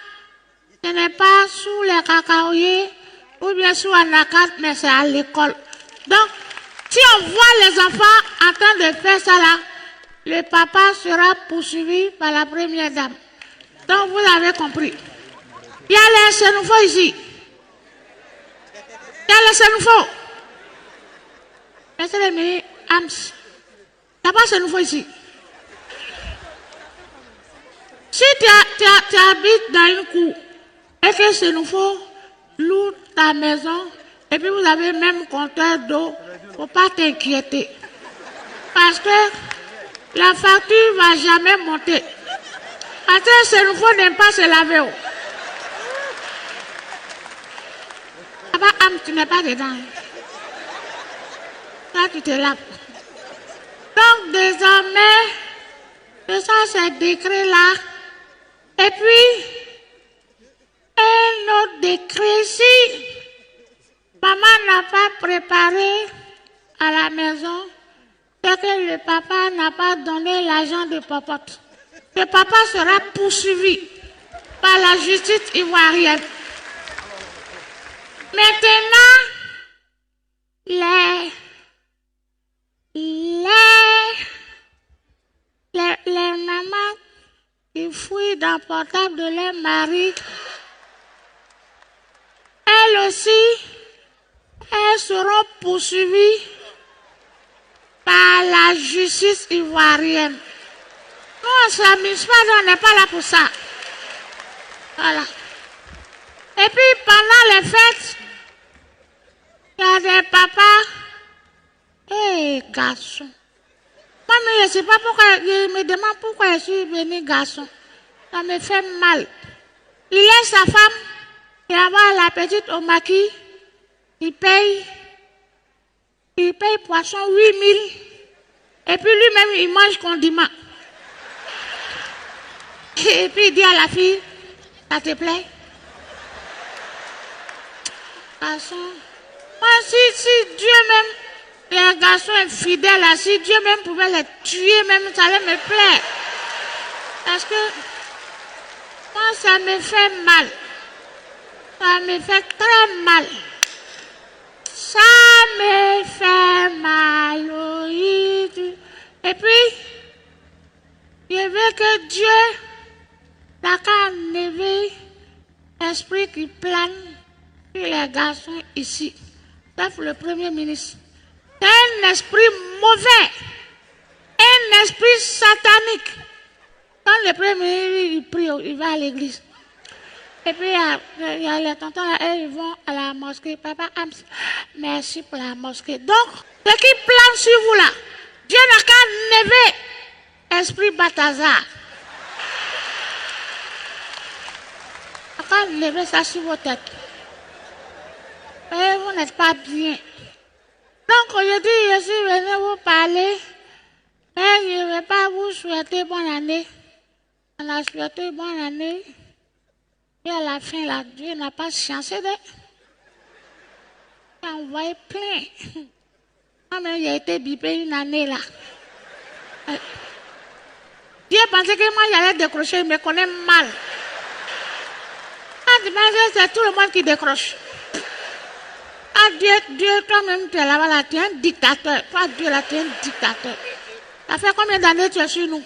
ce n'est pas sous les cacaoyers ou bien sous un acade, mais c'est à l'école. Donc, si on voit les enfants en train de faire ça là, le papa sera poursuivi par la première dame. Donc, vous avez compris. Il y a les sénoufos ici. Il y a les sénoufos. Monsieur le ministre, Ams, il n'y a pas ce nouveau ici. Si tu habites dans une cour et que ce nouveau loue ta maison et puis vous avez même compteur d'eau, il ne faut pas t'inquiéter. Parce que la facture ne va jamais monter. Parce que ce nouveau n'aime pas se laver. Tu n'es pas dedans. Là, tu te laves. Donc, désormais, je sens ce décret-là. Et puis, un autre décret, si maman n'a pas préparé à la maison, c'est que le papa n'a pas donné l'argent de popote. Le papa sera poursuivi par la justice ivoirienne. Maintenant, les mamans qui fouillent dans le portable de leur mari, elles aussi, elles seront poursuivies par la justice ivoirienne. Nous, on ne s'amuse pas, on n'est pas là pour ça. Voilà. Et puis, pendant les fêtes, il y a des papas et garçons. Moi, je ne sais pas pourquoi, je me demande pourquoi je suis venu garçon. Ça me fait mal. Il laisse sa femme, il envoie la petite au maquis, il paye poisson 8 000, et puis lui-même, il mange condiment. Et puis il dit à la fille, ça te plaît? Garçon. Moi, si Dieu même, les garçons infidèles, si Dieu même pouvait les tuer, même ça allait me plaire. Parce que moi, ça me fait mal. Ça me fait très mal. Ça me fait mal, oui. Et puis, je veux que Dieu n'a qu'à enlever l'esprit qui plane sur les garçons ici. Sauf le Premier ministre. C'est un esprit mauvais. Un esprit satanique. Quand le Premier ministre il prie, il va à l'église. Et puis, il y a les tontons là, ils vont à la mosquée. Papa Ams, merci pour la mosquée. Donc, ce qui plane sur vous là, Dieu n'a qu'à enlever esprit Balthazar. Il n'a qu'à enlever ça sur vos têtes. Et vous n'êtes pas bien. Donc, aujourd'hui, je suis venu vous parler, mais je ne vais pas vous souhaiter bonne année. On a souhaité bonne année. Et à la fin, là, Dieu n'a pas chancé de. Il a envoyé plein. Moi-même, j'ai été bipé une année là. Dieu pensait que moi, j'allais décrocher, il me connaît mal. Ah, c'est tout le monde qui décroche. Ah, Dieu, toi-même, tu es là-bas, là, tu es un dictateur. Toi, Dieu, là, tu es un dictateur. Ça fait combien d'années tu es sur nous?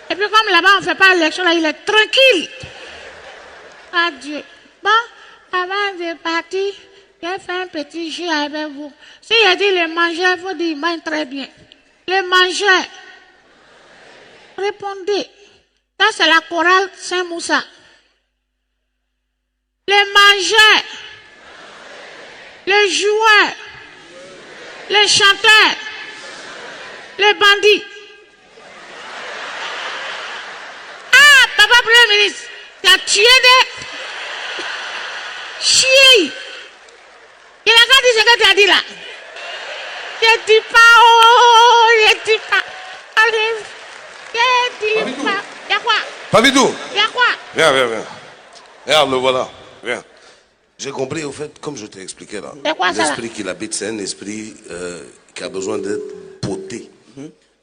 Et puis, comme là-bas, on ne fait pas l'élection, là, il est tranquille. Ah, Dieu. Bon, avant de partir, j'ai fait un petit jeu avec vous. Si il dit le mangeur, il faut dire, il mange très bien. Le mangeur. Répondez. Ça, c'est la chorale Saint-Moussa. Le mangeur. Le joueur, le chanteur, le bandit. Ah, papa Premier ministre, tu as tué des chiens. Il a qu'à dire ce que tu as dit là. Je dis pas, oh, je dis pas. Allez, je dis pas. Il y a quoi? Papidou. Il y a quoi? Viens. Regarde, le voilà. Viens. J'ai compris, au fait, comme je t'ai expliqué là, l'esprit qui l'habite, c'est un esprit qui a besoin d'être poté.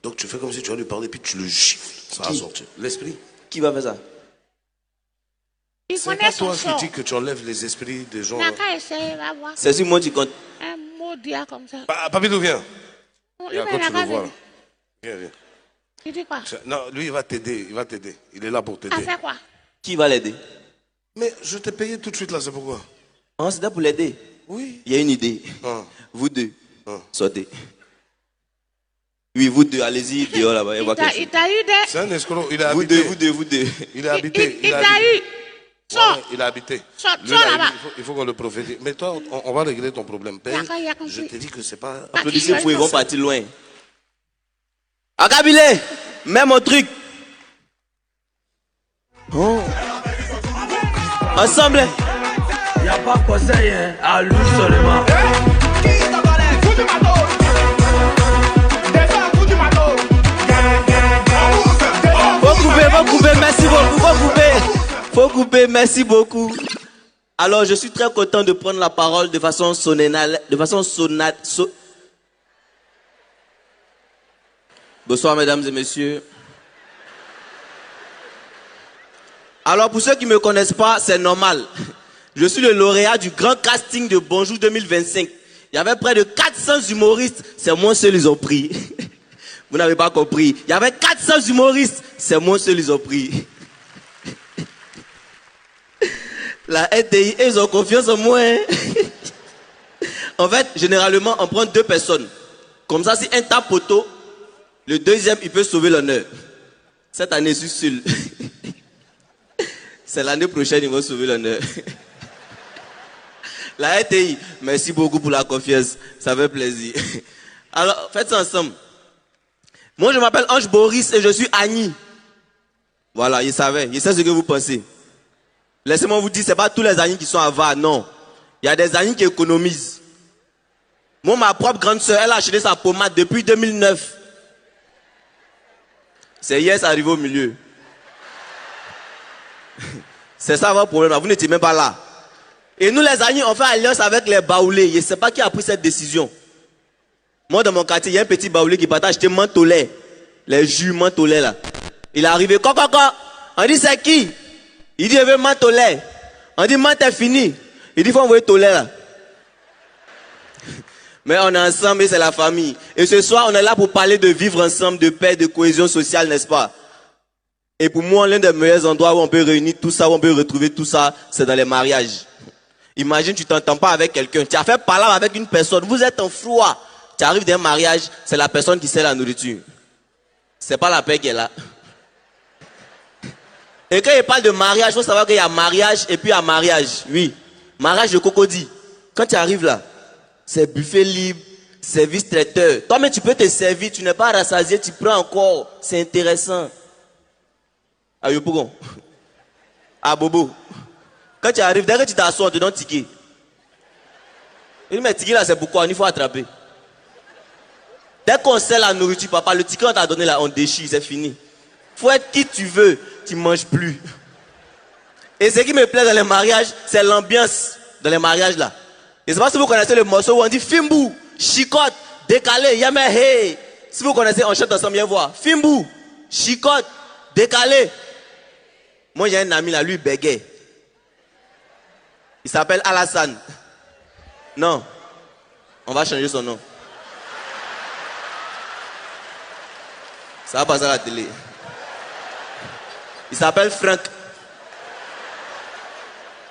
Donc tu fais comme si tu vas lui parler, puis tu le gifles, ça va sortir. L'esprit. Qui va faire ça? C'est pas toi qui dis que tu enlèves les esprits des gens. C'est sur moi qui compte. Un mot dit comme ça. Papidou, viens. Viens, quand tu le vois là. Viens. Tu dis quoi? Non, lui, il va t'aider, Il est là pour t'aider. À faire quoi? Qui va l'aider? Mais je t'ai payé tout de suite là, c'est pourquoi? Oh, c'est là pour l'aider? Oui. Il y a une idée. Ah. Vous deux, Sortez. Oui, vous deux, allez-y, dehors là-bas. Il t'a eu des... C'est un escroc, il a Vous habité. vous deux. Il a habité. Il t'a habité. eu. Sors. Ouais, il a habité. Sors Lui, là, là-bas. il faut qu'on le prophétise. Mais toi, on va régler ton problème. Père, D'accord, il a compris. je te dis que c'est pas... Applaudissez pour ils vont partir loin. Akabile, mets mon truc. Oh. Ensemble. Il n'y a pas conseil, hein, à lui seulement. Faut couper, merci beaucoup, faut couper, merci beaucoup. Alors, je suis très content de prendre la parole de façon solennelle, Bonsoir, mesdames et messieurs. Alors, pour ceux qui ne me connaissent pas, c'est normal. Je suis le lauréat du grand casting de Bonjour 2025. Il y avait près de 400 humoristes, c'est moi seul ils ont pris. Vous n'avez pas compris. Il y avait 400 humoristes, c'est moi seul ils ont pris. La RTI, ils ont confiance en moi. Hein. En fait, généralement, on prend 2 personnes. Comme ça, si un tape poteau, le deuxième, il peut sauver l'honneur. Cette année, je suis seul. C'est l'année prochaine, ils vont sauver l'honneur. La RTI, merci beaucoup pour la confiance. Ça fait plaisir. Alors, faites ça ensemble. Moi, je m'appelle Ange Boris et je suis Annie. Voilà, il savait. Il sait ce que vous pensez. Laissez-moi vous dire, ce n'est pas tous les Annie qui sont avares, non. Il y a des Annie qui économisent. Moi, ma propre grande soeur, elle a acheté sa pommade depuis 2009. C'est hier, ça arrive au milieu. C'est ça votre problème, vous n'étiez même pas là. Et nous les amis, on fait alliance avec les baoulés. Je ne sais pas qui a pris cette décision. Moi dans mon quartier, il y a un petit baoulé qui partage acheter menthe au lait. Les jus menthe au lait là. Il est arrivé, quoi. On dit c'est qui? Il dit je veux menthe au lait. On dit menthe est fini. Il dit faut envoyer au lait là. Mais on est ensemble et c'est la famille. Et ce soir, on est là pour parler de vivre ensemble, de paix, de cohésion sociale, n'est-ce pas? Et pour moi, l'un des meilleurs endroits où on peut réunir tout ça, où on peut retrouver tout ça, c'est dans les mariages. Imagine, tu t'entends pas avec quelqu'un. Tu as fait parler avec une personne. Vous êtes en froid. Tu arrives d'un mariage, c'est la personne qui sert la nourriture. C'est pas la paix qui est là. Et quand il parle de mariage, il faut savoir qu'il y a mariage et puis il y a mariage. Oui. Mariage de cocody. Quand tu arrives là, c'est buffet libre, service traiteur. Toi-même, tu peux te servir. Tu n'es pas rassasié, tu prends encore. C'est intéressant. Ah, Yopougon. Ah, Bobo. Quand tu arrives, dès que tu t'assois, on te donne ticket. Il dit, mais ticket là, c'est pourquoi? Il faut attraper. Dès qu'on sert la nourriture, papa, le ticket on t'a donné là, on déchire, c'est fini. Faut être qui tu veux, tu ne manges plus. Et ce qui me plaît dans les mariages, c'est l'ambiance dans les mariages là. Et c'est pas si vous connaissez le morceau où on dit Fimbu, chicote, décalé, yame hey. Si vous connaissez, on chante ensemble, viens voir. Fimbu, chicote, décalé. Moi j'ai un ami là, lui bégaye. Il s'appelle Alassane. Non, on va changer son nom. Ça va passer à la télé. Il s'appelle Franck.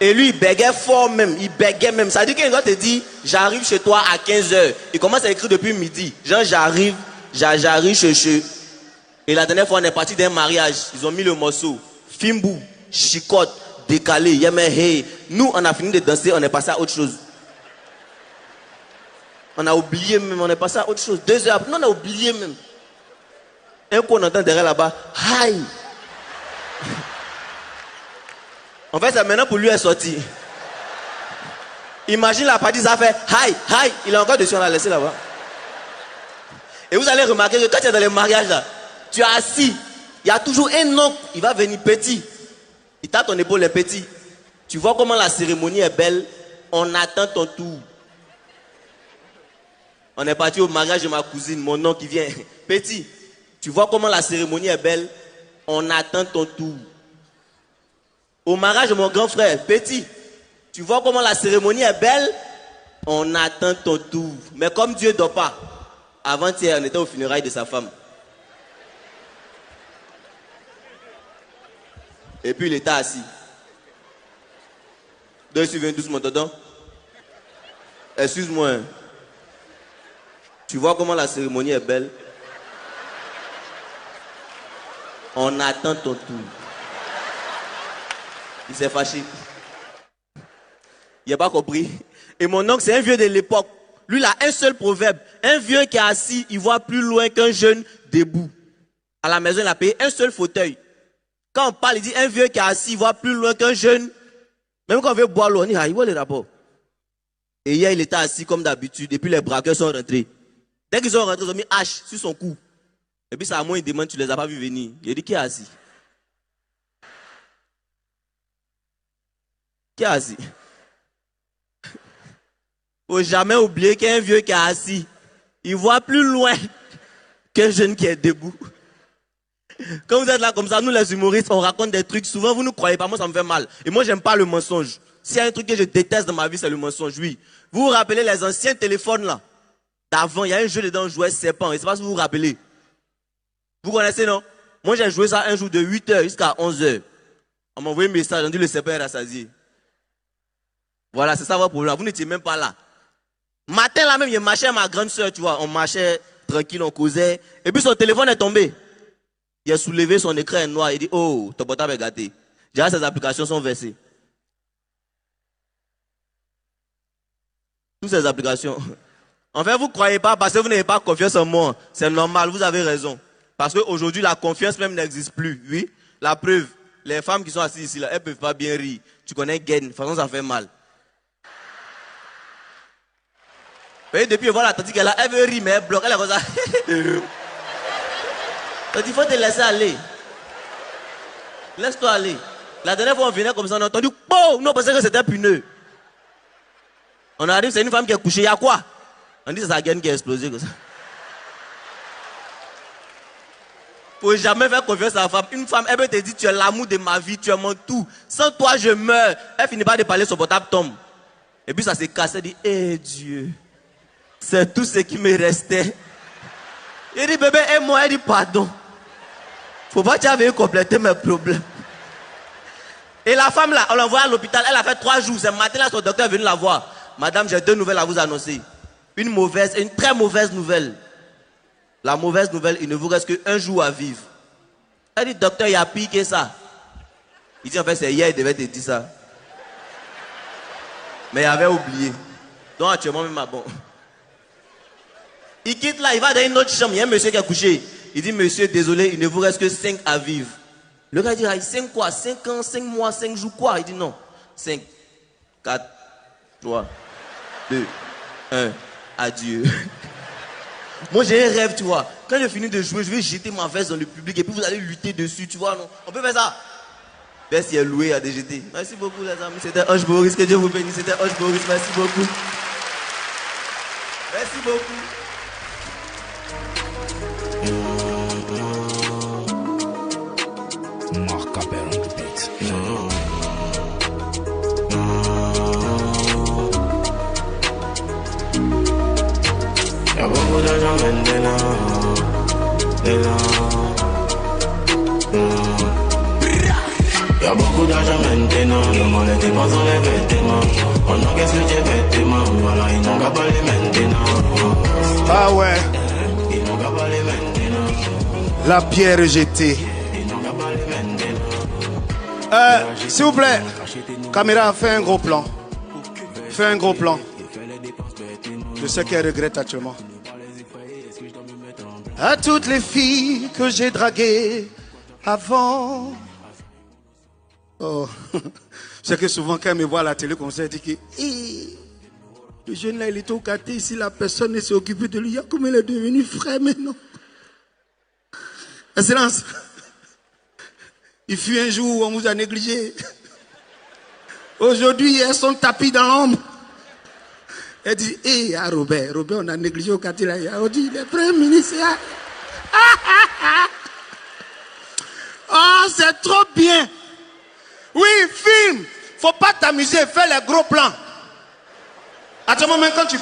Et lui, il bégait fort même. Il bégait même. Ça veut dire qu'il doit te dire, j'arrive chez toi à 15h. Il commence à écrire depuis midi. Genre, j'arrive chez. Et la dernière fois, on est parti d'un mariage. Ils ont mis le morceau. Fimbu, chicote, décalé, yame hey. Nous, on a fini de danser, on est passé à autre chose. On a oublié même, on est passé à autre chose. 2 heures après, nous, on a oublié même. Un coup, on entend derrière là-bas, hi. En fait, c'est maintenant pour lui est sorti. Imagine la partie, ça fait hi, hi. Il est encore dessus, on l'a laissé là-bas. Et vous allez remarquer que quand tu es dans les mariages là, tu es assis. Il y a toujours un oncle, il va venir petit. Il tape ton épaule, les petits. Tu vois comment la cérémonie est belle. On attend ton tour. On est parti au mariage de ma cousine, mon oncle qui vient. Petit, tu vois comment la cérémonie est belle. On attend ton tour. Au mariage de mon grand frère, petit, tu vois comment la cérémonie est belle. On attend ton tour. Mais comme Dieu ne dort pas, avant-hier, on était au funérailles de sa femme. Et puis il était assis. Donc il suivait doucement dedans. Excuse-moi. Tu vois comment la cérémonie est belle? On attend ton tour. Il s'est fâché. Il n'a pas compris. Et mon oncle, c'est un vieux de l'époque. Lui, il a un seul proverbe. Un vieux qui est assis, il voit plus loin qu'un jeune debout. À la maison, il a payé un seul fauteuil. Quand on parle, il dit un vieux qui est assis, il voit plus loin qu'un jeune. Même quand on veut boire l'eau, on dit, ah, il voit les rapports. Et hier, il était assis comme d'habitude. Et puis les braqueurs sont rentrés. Dès qu'ils sont rentrés, ils ont mis hache sur son cou. Et puis, ça a moins, il demande, tu les as pas vus venir. Il dit, qui est assis? Qui est assis? Faut jamais oublier qu'un vieux qui est assis, il voit plus loin qu'un jeune qui est debout. Quand vous êtes là comme ça, nous les humoristes, on raconte des trucs. Souvent, vous ne croyez pas, moi ça me fait mal. Et moi, j'aime pas le mensonge. S'il y a un truc que je déteste dans ma vie, c'est le mensonge, oui. Vous vous rappelez les anciens téléphones là? D'avant, il y a un jeu dedans, on jouait serpent. Je ne sais pas si vous vous rappelez. Vous connaissez, non? Moi, j'ai joué ça un jour de 8h jusqu'à 11h. On m'a envoyé un message, on dit le serpent est rassasié. Voilà, c'est ça votre problème. Vous n'étiez même pas là. Matin là même, je marchais à ma grande soeur, tu vois. On marchait tranquille, on causait. Et puis son téléphone est tombé. Il a soulevé, son écran est noir. Il dit, oh, ton portable est gâté. Déjà, ces applications sont versées. Toutes ces applications. En fait, vous ne croyez pas parce que vous n'avez pas confiance en moi. C'est normal, vous avez raison. Parce qu'aujourd'hui, la confiance même n'existe plus. Oui, la preuve. Les femmes qui sont assises ici, là, elles ne peuvent pas bien rire. Tu connais Gain, de toute façon, ça fait mal. Et depuis, voilà, tandis qu'elle elle veut rire, mais elle bloque, elle est comme ça. Donc, il faut te laisser aller. Laisse-toi aller. La dernière fois, on venait comme ça, on a entendu, oh, nous, on pensait que c'était puneux. On arrive, c'est une femme qui est couchée, il y a quoi? On dit, c'est sa gaine qui a explosé comme ça. Faut jamais faire confiance à la femme. Une femme, elle peut te dire, tu es l'amour de ma vie, tu es mon tout. Sans toi, je meurs. Elle finit pas de parler, son portable tombe. Et puis, ça s'est cassé, elle dit, eh Dieu. C'est tout ce qui me restait. Il dit, bébé, et moi, elle dit, pardon. Faut pas que tu avais complété mes problèmes. Et la femme, là, on l'envoie à l'hôpital. Elle a fait 3 jours. Ce matin, là, son docteur est venu la voir. Madame, j'ai 2 nouvelles à vous annoncer. Une mauvaise et une très mauvaise nouvelle. La mauvaise nouvelle, il ne vous reste qu'un jour à vivre. Elle dit, docteur, il y a pire que ça. Il dit, en fait, c'est hier, il devait te dire ça. Mais il avait oublié. Donc, actuellement, même, bon. Il quitte là, il va dans une autre chambre. Il y a un monsieur qui a couché. Il dit, monsieur, désolé, il ne vous reste que 5 à vivre. Le gars dit, 5 quoi? 5 ans, 5 mois, 5 jours quoi? Il dit, non. 5, 4, 3, 2, 1, adieu. Moi, j'ai un rêve, tu vois. Quand je finis de jouer, je vais jeter ma veste dans le public et puis vous allez lutter dessus, tu vois, non? On peut faire ça. Veste est louée à DGT. Merci beaucoup, les amis. C'était Hoche Boris. Que Dieu vous bénisse. C'était Hoche Boris. Merci beaucoup. Merci beaucoup. Marc Capel on the beat. Y'a beaucoup d'argent maintenant. Y'a beaucoup d'argent maintenant. Le monde est dépensant les vêtements. On encaisse le vêtements. Voilà, ils n'ont qu'à pas les maintenant. Ah ouais. Ils n'ont qu'à pas les maintenant. La pierre est jetée. S'il vous plaît, caméra, fais un gros plan. Fais un gros plan. Je sais qu'elle regrette actuellement. À toutes les filles que j'ai draguées avant. Oh, c'est que souvent quand elle me voit à la télé comme ça, elle dit que le jeune là, il est au quartier ici, la personne ne s'est occupée de lui. Comme il est devenu frère maintenant. Excellence. Il fut un jour où on vous a négligé. Aujourd'hui, elles sont tapis dans l'ombre. Elle dit, hé, à Robert, on a négligé au quartier là. On dit, le premier ministre. Oh, c'est trop bien. Oui, filme. Faut pas t'amuser, fais les gros plans. À ce moment, quand tu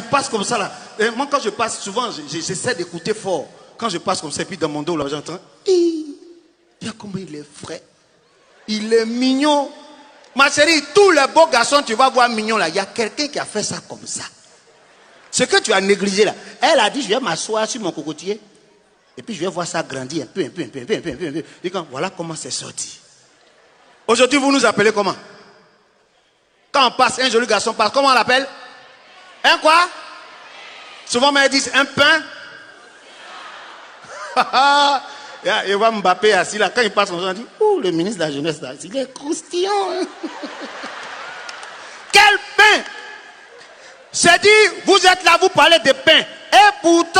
passes comme ça là. Et moi, quand je passe, souvent, j'essaie d'écouter fort. Quand je passe comme ça, et puis dans mon dos, là, j'entends. Regarde comment il est frais. Il est mignon. Ma chérie, tous les beaux garçons, tu vas voir mignon là. Il y a quelqu'un qui a fait ça comme ça. Ce que tu as négligé là. Elle a dit, je vais m'asseoir sur mon cocotier. Et puis je vais voir ça grandir un peu. Et quand, voilà comment c'est sorti. Aujourd'hui, vous nous appelez comment? Quand on passe, un joli garçon passe, comment on l'appelle? Un quoi? Souvent, mais ils disent un pain. Et voit Mbappé assis là. Quand il passe, on dit, ouh, le ministre de la Jeunesse là, il est croustillant. Hein? Quel pain! C'est dit, vous êtes là, vous parlez de pain. Et pourtant,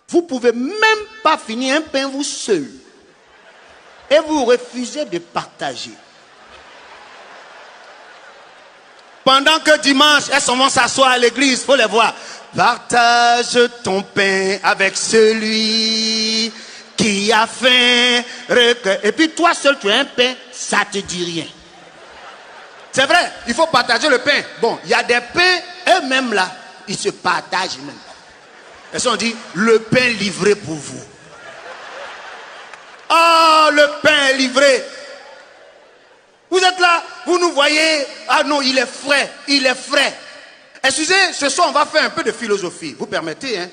vous ne pouvez même pas finir un pain vous seul. Et vous refusez de partager. Pendant que dimanche, elles vont s'asseoir à l'église, il faut les voir. Partage ton pain avec celui qui a faim. Et puis toi seul, tu as un pain, ça ne te dit rien. C'est vrai, il faut partager le pain. Bon, il y a des pains, eux-mêmes là, ils se partagent même. Elles ont dit, le pain livré pour vous. Oh, le pain est livré. Vous êtes là, vous nous voyez. Ah non, il est frais, il est frais. Excusez, ce soir, on va faire un peu de philosophie. Vous permettez, hein?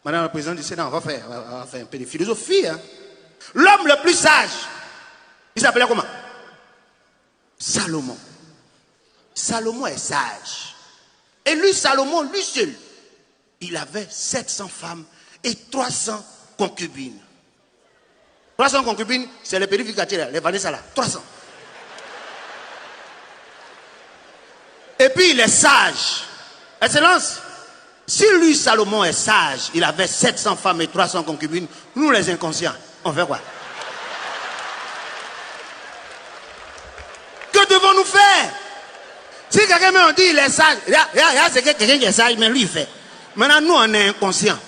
Madame la Présidente du Sénat, on va faire un peu de philosophie. Hein? L'homme le plus sage, il s'appelait comment? Salomon. Salomon est sage. Et lui, Salomon, lui seul, il avait 700 femmes et 300 concubines. 300 concubines, c'est les périficateurs, les Vanessa là. 300. Et puis il est sage. Excellence, si lui, Salomon, est sage, il avait 700 femmes et 300 concubines, nous les inconscients, on fait quoi? Que devons-nous faire? Si quelqu'un me dit il est sage, c'est quelqu'un qui est sage, mais lui il fait. Maintenant, nous, on est inconscients.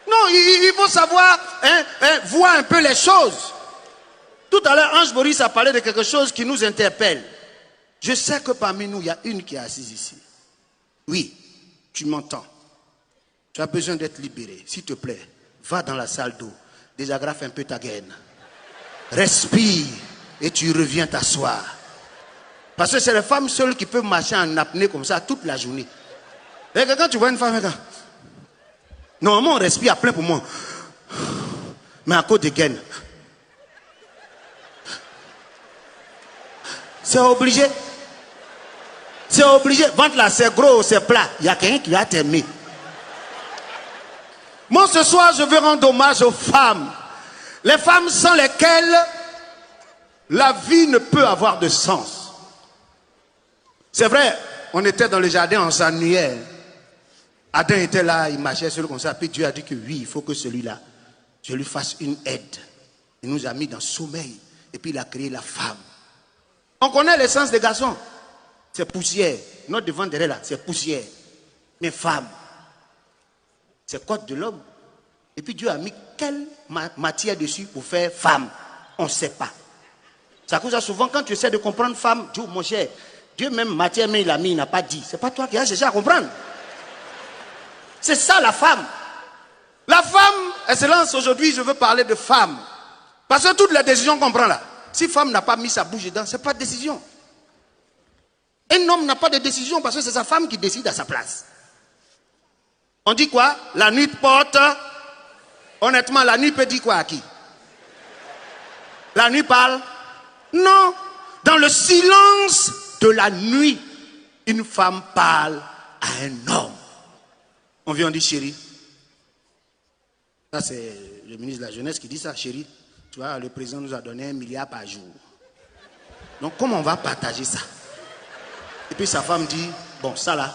Non, il faut savoir voir un peu les choses. Tout à l'heure, Ange Boris a parlé de quelque chose qui nous interpelle. Je sais que parmi nous, il y a une qui est assise ici. Oui, tu m'entends. Tu as besoin d'être libéré. S'il te plaît, va dans la salle d'eau. Désagrafe un peu ta gaine. Respire et tu reviens t'asseoir. Parce que c'est les femmes seules qui peuvent marcher en apnée comme ça toute la journée. Et quand tu vois une femme, normalement on respire à plein poumon. Mais à cause de gaine. C'est obligé. C'est obligé. Ventre là, c'est gros, c'est plat. Il y a quelqu'un qui va t'aimer. Moi, ce soir, je veux rendre hommage aux femmes. Les femmes sans lesquelles la vie ne peut avoir de sens. C'est vrai, on était dans le jardin, on s'ennuyait. Adam était là, il marchait seul comme ça. Puis Dieu a dit que oui, il faut que celui-là, je lui fasse une aide. Il nous a mis dans le sommeil. Et puis il a créé la femme. On connaît l'essence des garçons. C'est poussière. Notre devant derrière là, c'est poussière. Mais femme, c'est côte de l'homme. Et puis Dieu a mis quelle matière dessus pour faire femme? On ne sait pas. Ça cause souvent quand tu essaies de comprendre femme, Dieu, mon cher, Dieu même matière, mais il a mis, il n'a pas dit. C'est pas toi qui as cherché à comprendre. C'est ça la femme. La femme, excellence, aujourd'hui je veux parler de femme. Parce que toutes les décisions qu'on prend là, si femme n'a pas mis sa bouche dedans, c'est pas de décision. Un homme n'a pas de décision parce que c'est sa femme qui décide à sa place. On dit quoi? La nuit porte. Honnêtement, la nuit peut dire quoi à qui? La nuit parle? Non. Dans le silence de la nuit, une femme parle à un homme. On vient, on dit chérie. Ça, c'est le ministre de la Jeunesse qui dit ça, chérie. Tu vois, le président nous a donné 1 milliard par jour. Donc, comment on va partager ça? Et puis sa femme dit, bon, ça là,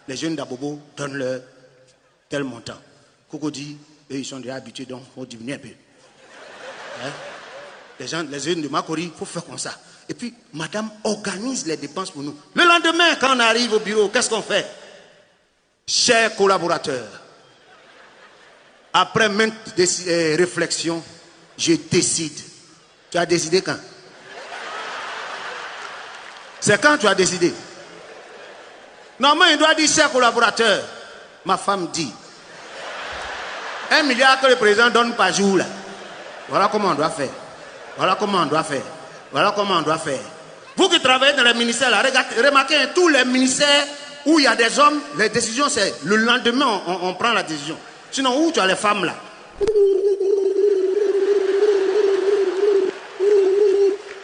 les jeunes d'Abobo donnent leur tel montant. Coco dit, eux, ils sont déjà habitués, donc il faut diminuer un peu. Hein? Les jeunes de Makori, il faut faire comme ça. Et puis, madame organise les dépenses pour nous. Le lendemain, quand on arrive au bureau, qu'est-ce qu'on fait? Chers collaborateurs, après maintes réflexions, je décide. Tu as décidé quand? C'est quand tu as décidé? Normalement, il doit dire, chers collaborateurs, ma femme dit, 1 milliard que le président donne par jour, là. Voilà comment on doit faire. Voilà comment on doit faire. Voilà comment on doit faire. Vous qui travaillez dans les ministères, là, remarquez, tous les ministères où il y a des hommes, les décisions, c'est le lendemain, on prend la décision. Sinon, où tu as les femmes là?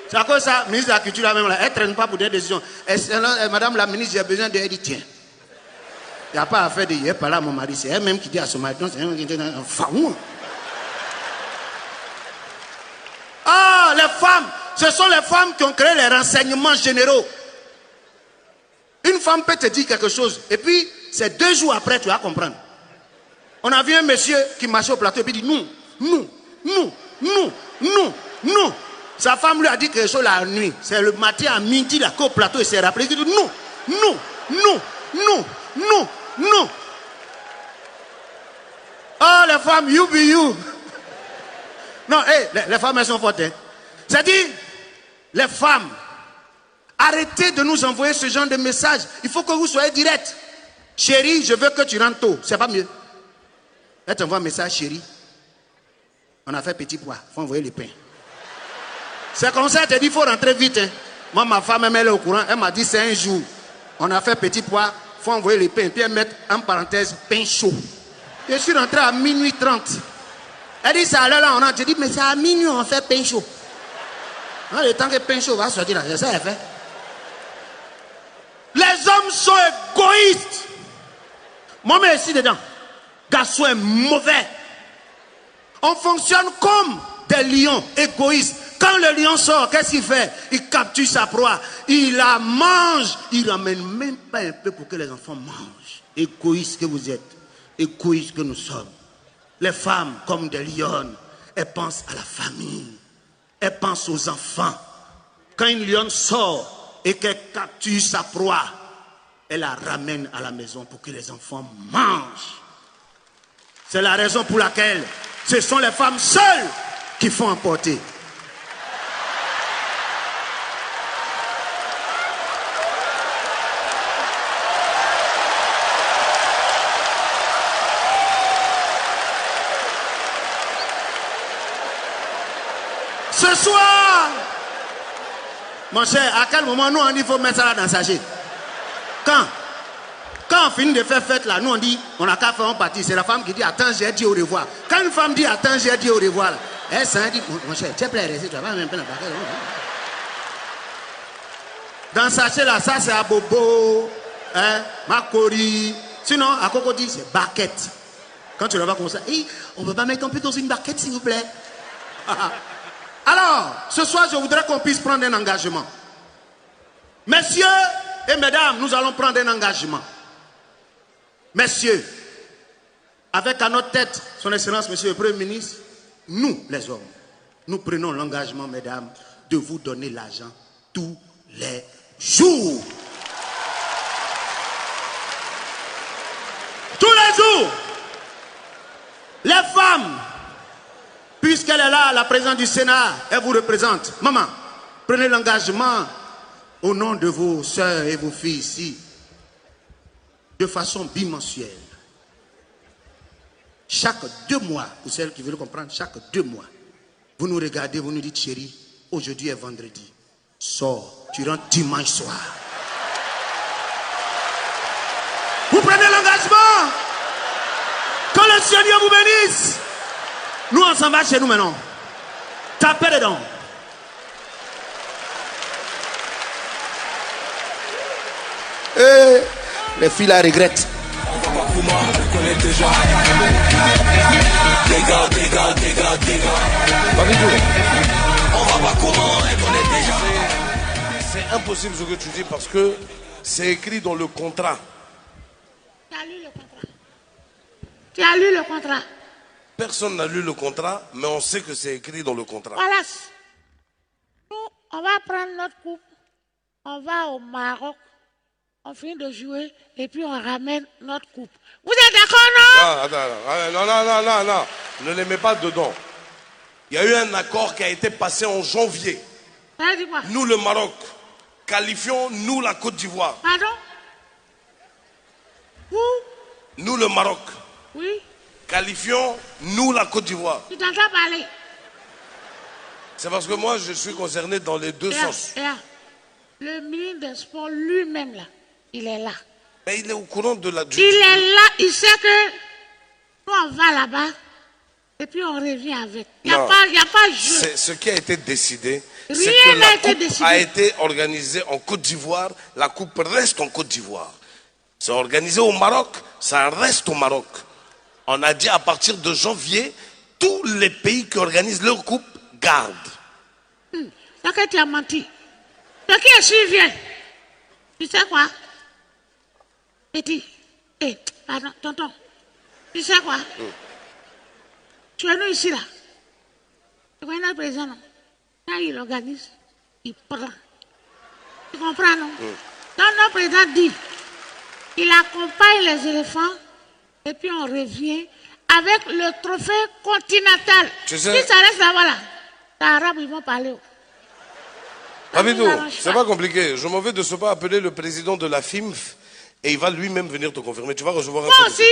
C'est à cause de ça, ministre de la Culture, là, même, là, elle ne traîne pas pour des décisions. Madame la ministre, j'ai besoin de... Elle dit, tiens, il n'y a pas à faire de hier par là, mon mari, c'est elle-même qui dit à son mari, c'est elle qui dit, ah, les femmes, ce sont les femmes qui ont créé les renseignements généraux. Une femme peut te dire quelque chose, et puis, c'est 2 jours après, tu vas comprendre. On a vu un monsieur qui marchait au plateau, et puis il dit, non. Sa femme lui a dit quelque chose la nuit. C'est le matin à midi, là, qu'au plateau, il s'est rappelé. Il dit, non. Oh, les femmes, you be you. Non, les femmes, elles sont fortes. Hein. C'est-à-dire, les femmes, arrêtez de nous envoyer ce genre de messages. Il faut que vous soyez direct. Chérie, je veux que tu rentres tôt. C'est pas mieux. Elle t'envoie un message, chérie. On a fait petit pois. Il faut envoyer les pains. C'est comme ça, elle te dit, il faut rentrer vite. Hein. Moi, ma femme, elle est au courant. Elle m'a dit, c'est un jour. On a fait petit pois. Il faut envoyer les pains. Puis elle met en parenthèse, pain chaud. Je suis rentré à minuit 30. Elle dit, ça là, on a dit, mais c'est à minuit, on fait pain chaud. Le temps que pain chaud va sortir là, c'est ça, elle fait. Les hommes sont égoïstes. Moi, mais ici dedans. Garçon est mauvais. On fonctionne comme des lions égoïstes. Quand le lion sort, qu'est-ce qu'il fait? Il capture sa proie, il la mange, il ramène même pas un peu pour que les enfants mangent. Égoïstes que vous êtes, égoïstes que nous sommes. Les femmes, comme des lionnes, elles pensent à la famille, elles pensent aux enfants. Quand une lionne sort et qu'elle capture sa proie, elle la ramène à la maison pour que les enfants mangent. C'est la raison pour laquelle ce sont les femmes seules qui font emporter. Ce soir, mon cher, à quel moment nous on dit qu'il faut mettre ça là dans le sachet? Quand on finit de faire fête là, nous on dit, on n'a qu'à faire un parti. C'est la femme qui dit, attends, j'ai dit au revoir. Quand une femme dit, attends, j'ai dit au revoir, là, elle s'en dit, mon cher, tu es prêt à rester, tu vas même pas dans la paquet. Dans le sachet là, ça c'est à bobo, hein, macori. Sinon, à cocody, c'est barquette. Quand tu le vois comme ça, on ne peut pas mettre un peu dans une barquette, s'il vous plaît. Alors, ce soir, je voudrais qu'on puisse prendre un engagement. Messieurs et mesdames, nous allons prendre un engagement. Messieurs, avec à notre tête, son Excellence, Monsieur le Premier ministre, nous, les hommes, nous prenons l'engagement, mesdames, de vous donner l'argent tous les jours. Tous les jours. Les femmes, puisqu'elle est là, la présidente du Sénat, elle vous représente. Maman, prenez l'engagement au nom de vos soeurs et vos filles ici, de façon bimensuelle. Chaque 2 mois, pour celles qui veulent comprendre, chaque 2 mois, vous nous regardez, vous nous dites, chérie, aujourd'hui est vendredi. Sors, tu rentres dimanche soir. Vous prenez l'engagement. Que le Seigneur vous bénisse. Nous, on s'en va chez nous maintenant. Tapez dedans. Les filles la regrettent. C'est impossible ce que tu dis parce que c'est écrit dans le contrat. Tu as lu le contrat. Tu as lu le contrat. Personne n'a lu le contrat, mais on sait que c'est écrit dans le contrat. Voilà. Nous, on va prendre notre coupe. On va au Maroc. On finit de jouer et puis on ramène notre coupe. Vous êtes d'accord, non? Non. Ne les mets pas dedans. Il y a eu un accord qui a été passé en janvier. Nous, le Maroc, qualifions nous la Côte d'Ivoire. Pardon? Où? Nous, le Maroc. Oui. Qualifions nous la Côte d'Ivoire. Tu t'entends parler? C'est parce que moi, je suis concerné dans les deux sens. Le ministre des Sports lui-même, là, il est là. Mais il est au courant de la... Il est là, il sait que nous, on va là-bas et puis on revient avec. Il n'y a pas de jeu. C'est ce qui a été décidé. Rien C'est que n'a la été coupe décidé. a été organisée en Côte d'Ivoire. La coupe reste en Côte d'Ivoire. C'est organisé au Maroc. Ça reste au Maroc. On a dit à partir de janvier, tous les pays qui organisent leur coupe gardent. C'est que tu as menti. Ce qui est sûr vient. Tu sais quoi? Petit. Pardon, tonton. Tu sais quoi? Tu es nous ici là. Tu connais le président, non? Quand il organise, il prend. Tu comprends, non? Donc notre président dit, il accompagne les éléphants et puis on revient avec le trophée continental. Tu sais- Si ça reste là-bas, là, les Arabes, ils vont parler. Rabidou, Ça nous arrange c'est pas compliqué. Je m'en vais de ce pas appeler le président de la FIMF et il va lui-même venir te confirmer. Tu vas recevoir un Moi coup de aussi, fil.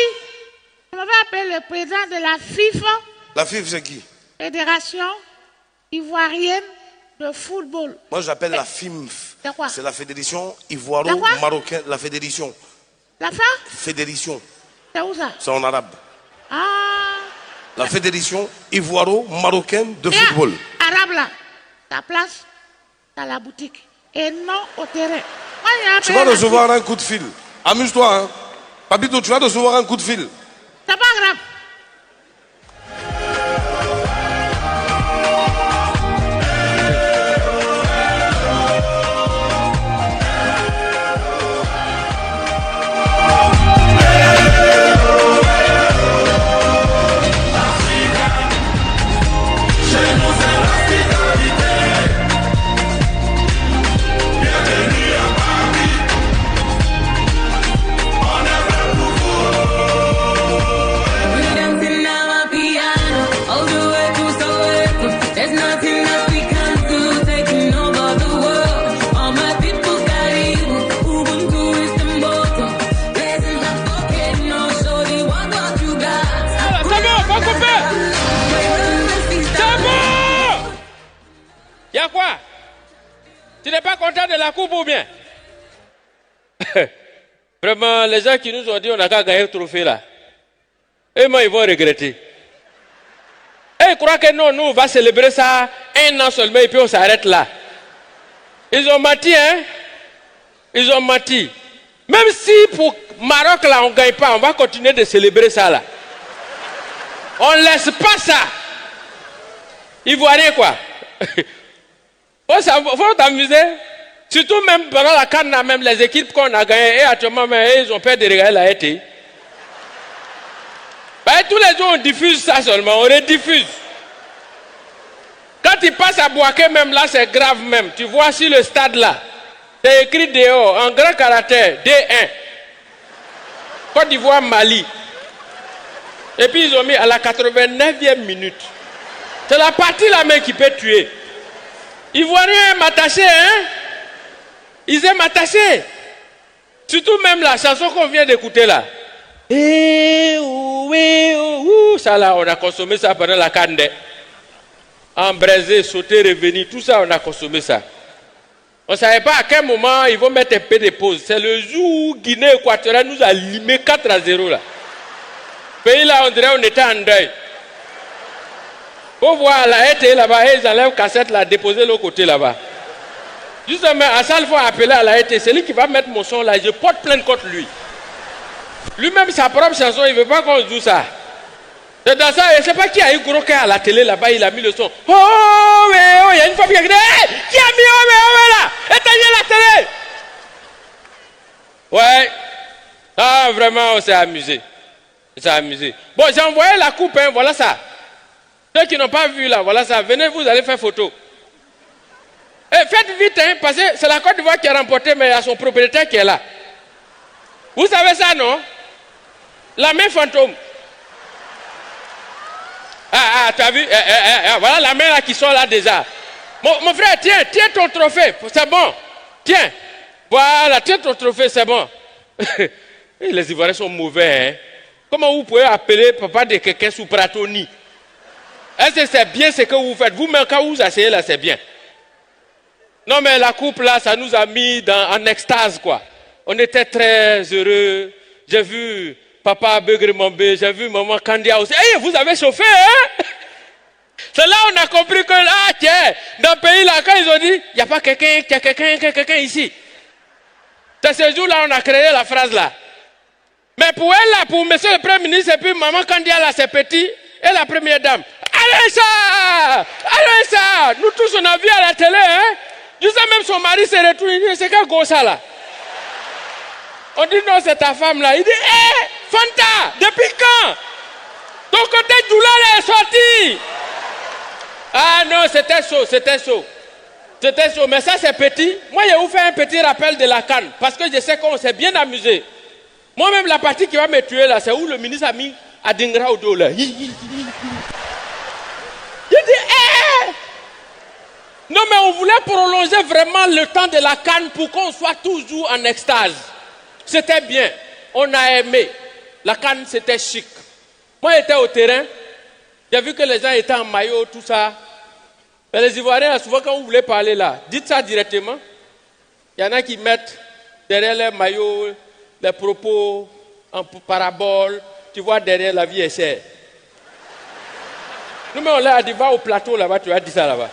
je vais appeler le président de la FIFA, La FIF, c'est qui? Fédération Ivoirienne de Football. Moi, j'appelle la FIMF. C'est quoi? C'est la Fédération C'est quoi? Ivoiro-Marocaine. La Fédération. La fin? Fédération. C'est où ça? C'est en arabe. Ah. La Fédération Ivoiro-Marocaine de Et football. Arabe là, ta place dans la boutique et non au terrain. Moi, j'ai Tu appelé vas la recevoir un coup de fil. Amuse-toi, hein. Papito, tu vas recevoir un coup de fil. fille. C'est pas grave. Y'a quoi? Tu n'es pas content de la coupe ou bien? Vraiment, les gens qui nous ont dit on n'a qu'à gagner le trophée là. Et moi, ils vont regretter. Et ils croient que non, nous, on va célébrer ça un an seulement et puis on s'arrête là. Ils ont menti, hein? Ils ont menti. Même si pour Maroc là, on ne gagne pas, on va continuer de célébrer ça là. On ne laisse pas ça. Ivoirien quoi. Faut t'amuser. Surtout même pendant la CAN, même les équipes qu'on a gagnées, et actuellement, ils ont peur de regarder la RT. Tous les jours, on diffuse ça seulement, on rediffuse. Quand ils passent à Boaké, même là, c'est grave même. Tu vois sur le stade là, c'est écrit dehors, en grand caractère, D1. Côte d'Ivoire, Mali. Et puis ils ont mis à la 89e minute. C'est la partie là même qui peut tuer. Ivoiriens aiment attacher, hein? Ils aiment attacher. Surtout même la chanson qu'on vient d'écouter là. Ça là, on a consommé ça pendant la CAN. Embrasé, sauter, revenir, tout ça, on a consommé ça. On ne savait pas à quel moment ils vont mettre un peu de pause. C'est le jour où Guinée équatoriale nous a limé 4-0 là. Pays là, on dirait on était en deuil. Faut voir la RT là-bas, ils enlèvent cassette là, déposer l'autre côté là-bas. Justement, à ça, il faut appeler à la RT. C'est lui qui va mettre mon son là, je porte plainte contre lui. Lui-même, sa propre chanson, il ne veut pas qu'on joue ça. C'est dans ça, je ne sais pas qui a eu gros cœur à la télé là-bas, il a mis le son. Oh, mais oh, il y a une femme qui a dit, hey, qui a mis oh, mais là, éteignez la télé. Ouais. Ah, vraiment, on s'est amusé. On s'est amusé. Bon, j'ai envoyé la coupe, hein, voilà ça. Ceux qui n'ont pas vu là, voilà ça. Venez, vous allez faire photo. Et faites vite, hein, parce que c'est la Côte d'Ivoire qui a remporté, mais il y a son propriétaire qui est là. Vous savez ça, non? La main fantôme. Tu as vu? Voilà la main là qui sort là déjà. Mon frère, tiens ton trophée, c'est bon. Tiens. Voilà, tiens ton trophée, c'est bon. Les Ivoiriens sont mauvais, hein. Comment vous pouvez appeler papa de quelqu'un sous Pratoni? Est-ce que c'est bien ce que vous faites? Vous-même, quand vous asseyez là, c'est bien. Non, mais la coupe là, ça nous a mis en extase, quoi. On était très heureux. J'ai vu papa Begremombe, j'ai vu maman Kandia aussi. Hey, vous avez chauffé, hein? C'est là on a compris que, ah tiens, dans le pays là, quand ils ont dit, il n'y a pas quelqu'un ici. C'est ce jour-là on a créé la phrase là. Mais pour elle là, pour monsieur le Premier ministre et puis maman Kandia là, c'est petit, et la première dame. Allez ça, nous tous on a vu à la télé, hein. Je sais même son mari s'est retourné, il dit, c'est quoi Gossa là? On dit non, c'est ta femme là. Il dit, hé, Fanta, depuis quand? Ton côté Doulal est sorti. Ah non, c'était chaud. Mais ça c'est petit. Moi, je vais vous faire un petit rappel de la CAN. Parce que je sais qu'on s'est bien amusé. Moi-même, la partie qui va me tuer là, c'est où le ministre a mis Adingra au dos là. Il dit, hé! Non, mais on voulait prolonger vraiment le temps de la CAN pour qu'on soit toujours en extase. C'était bien. On a aimé. La CAN, c'était chic. Moi, j'étais au terrain. J'ai vu que les gens étaient en maillot, tout ça. Mais les Ivoiriens, souvent, quand vous voulez parler là, dites ça directement. Il y en a qui mettent derrière les maillots les propos en parabole. Tu vois, derrière la vie est chère. Nous, mais on l'a dit, va au plateau là-bas, tu as dit ça là-bas.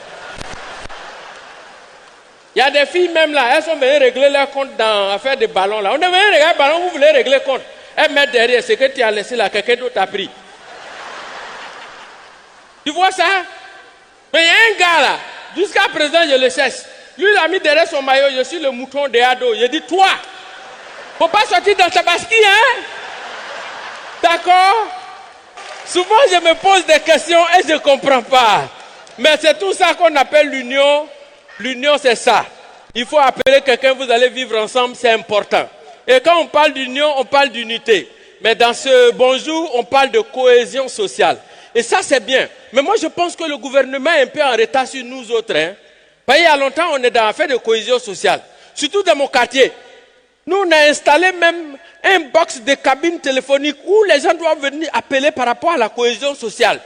Il y a des filles même là, elles sont venues régler leur compte dans l'affaire des ballons là. On est venu régler le ballon, vous voulez régler le compte. Elles mettent derrière, c'est que tu as laissé là, quelqu'un d'autre a pris. Tu vois ça? Mais il y a un gars là, jusqu'à présent je le cherche. Lui il a mis derrière son maillot, je suis le mouton de Ado. Il dit, toi, faut pas sortir dans Tabaski, hein? D'accord? Souvent je me pose des questions et je ne comprends pas. Mais c'est tout ça qu'on appelle l'union. L'union, c'est ça. Il faut appeler quelqu'un, vous allez vivre ensemble, c'est important. Et quand on parle d'union, on parle d'unité. Mais dans ce bonjour, on parle de cohésion sociale. Et ça, c'est bien. Mais moi, je pense que le gouvernement est un peu en retard sur nous autres. Hein. Parce qu'il y a longtemps, on est dans l'affaire de cohésion sociale. Surtout dans mon quartier. Nous, on a installé même un box de cabines téléphoniques où les gens doivent venir appeler par rapport à la cohésion sociale.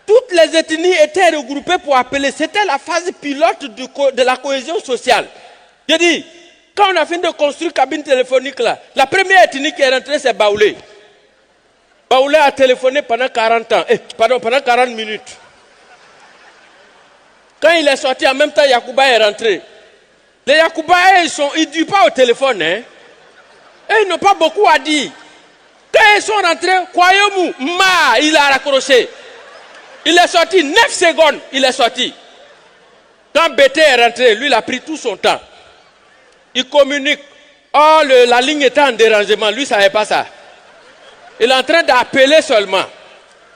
Toutes les ethnies étaient regroupées pour appeler. C'était la phase pilote de la cohésion sociale. J'ai dit, quand on a fini de construire cabine téléphonique là, la première ethnie qui est rentrée, c'est Baoulé. Baoulé a téléphoné pendant 40 ans. Pendant 40 minutes. Quand il est sorti, en même temps, Yacouba est rentré. Les Yacouba, ils ne disent pas au téléphone. Hein. Et ils n'ont pas beaucoup à dire. Quand ils sont rentrés, Kwayomu, il a raccroché. Il est sorti 9 secondes, il est sorti. Quand BT est rentré, lui, il a pris tout son temps. Il communique. Oh, la ligne était en dérangement, lui, il ne savait pas ça. Il est en train d'appeler seulement.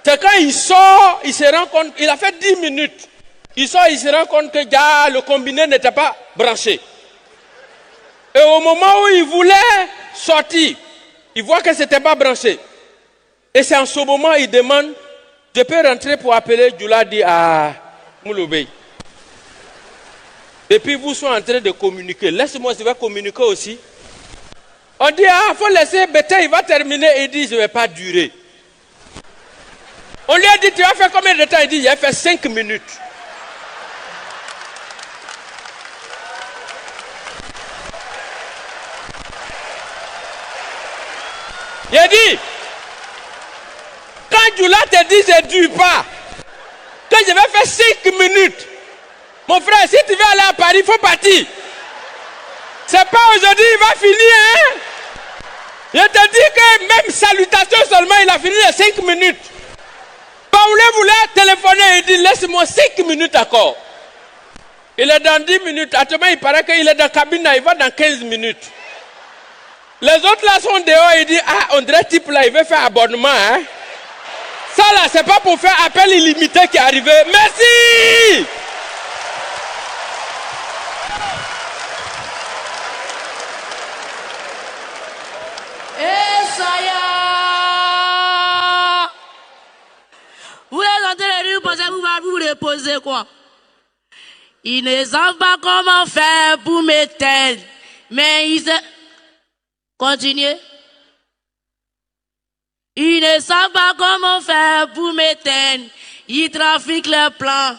C'est quand il sort, il se rend compte, il a fait 10 minutes. Il sort, il se rend compte que le combiné n'était pas branché. Et au moment où il voulait sortir, il voit que ce n'était pas branché. Et c'est en ce moment il demande, je peux rentrer pour appeler Djouladi à Mouloubey. Et puis vous soyez en train de communiquer. Laisse-moi, je vais communiquer aussi. On dit, il faut laisser Bété, il va terminer. Il dit, je ne vais pas durer. On lui a dit, tu vas faire combien de temps? Il dit, il a fait 5 minutes. Il a dit, quand Djoula te dit, je ne dure pas, quand je vais faire 5 minutes, mon frère, si tu veux aller à Paris, il faut partir. C'est pas aujourd'hui, il va finir, hein? Je te dis que même salutation seulement, il a fini les 5 minutes. Paoulé voulait téléphoner, il dit, laisse-moi 5 minutes encore. Il est dans 10 minutes. Actuellement, il paraît qu'il est dans la cabine, il va dans 15 minutes. Les autres là sont dehors, il dit, on dirait type là, il veut faire abonnement, hein? Ça là, c'est pas pour faire appel illimité qui est arrivé. Merci! Vous êtes en train de reposer, vous reposer quoi? Ils ne savent pas comment faire pour m'éteindre. Mais ils se... Continuez. Ils ne savent pas comment faire pour m'éteindre. Ils trafiquent leurs plans.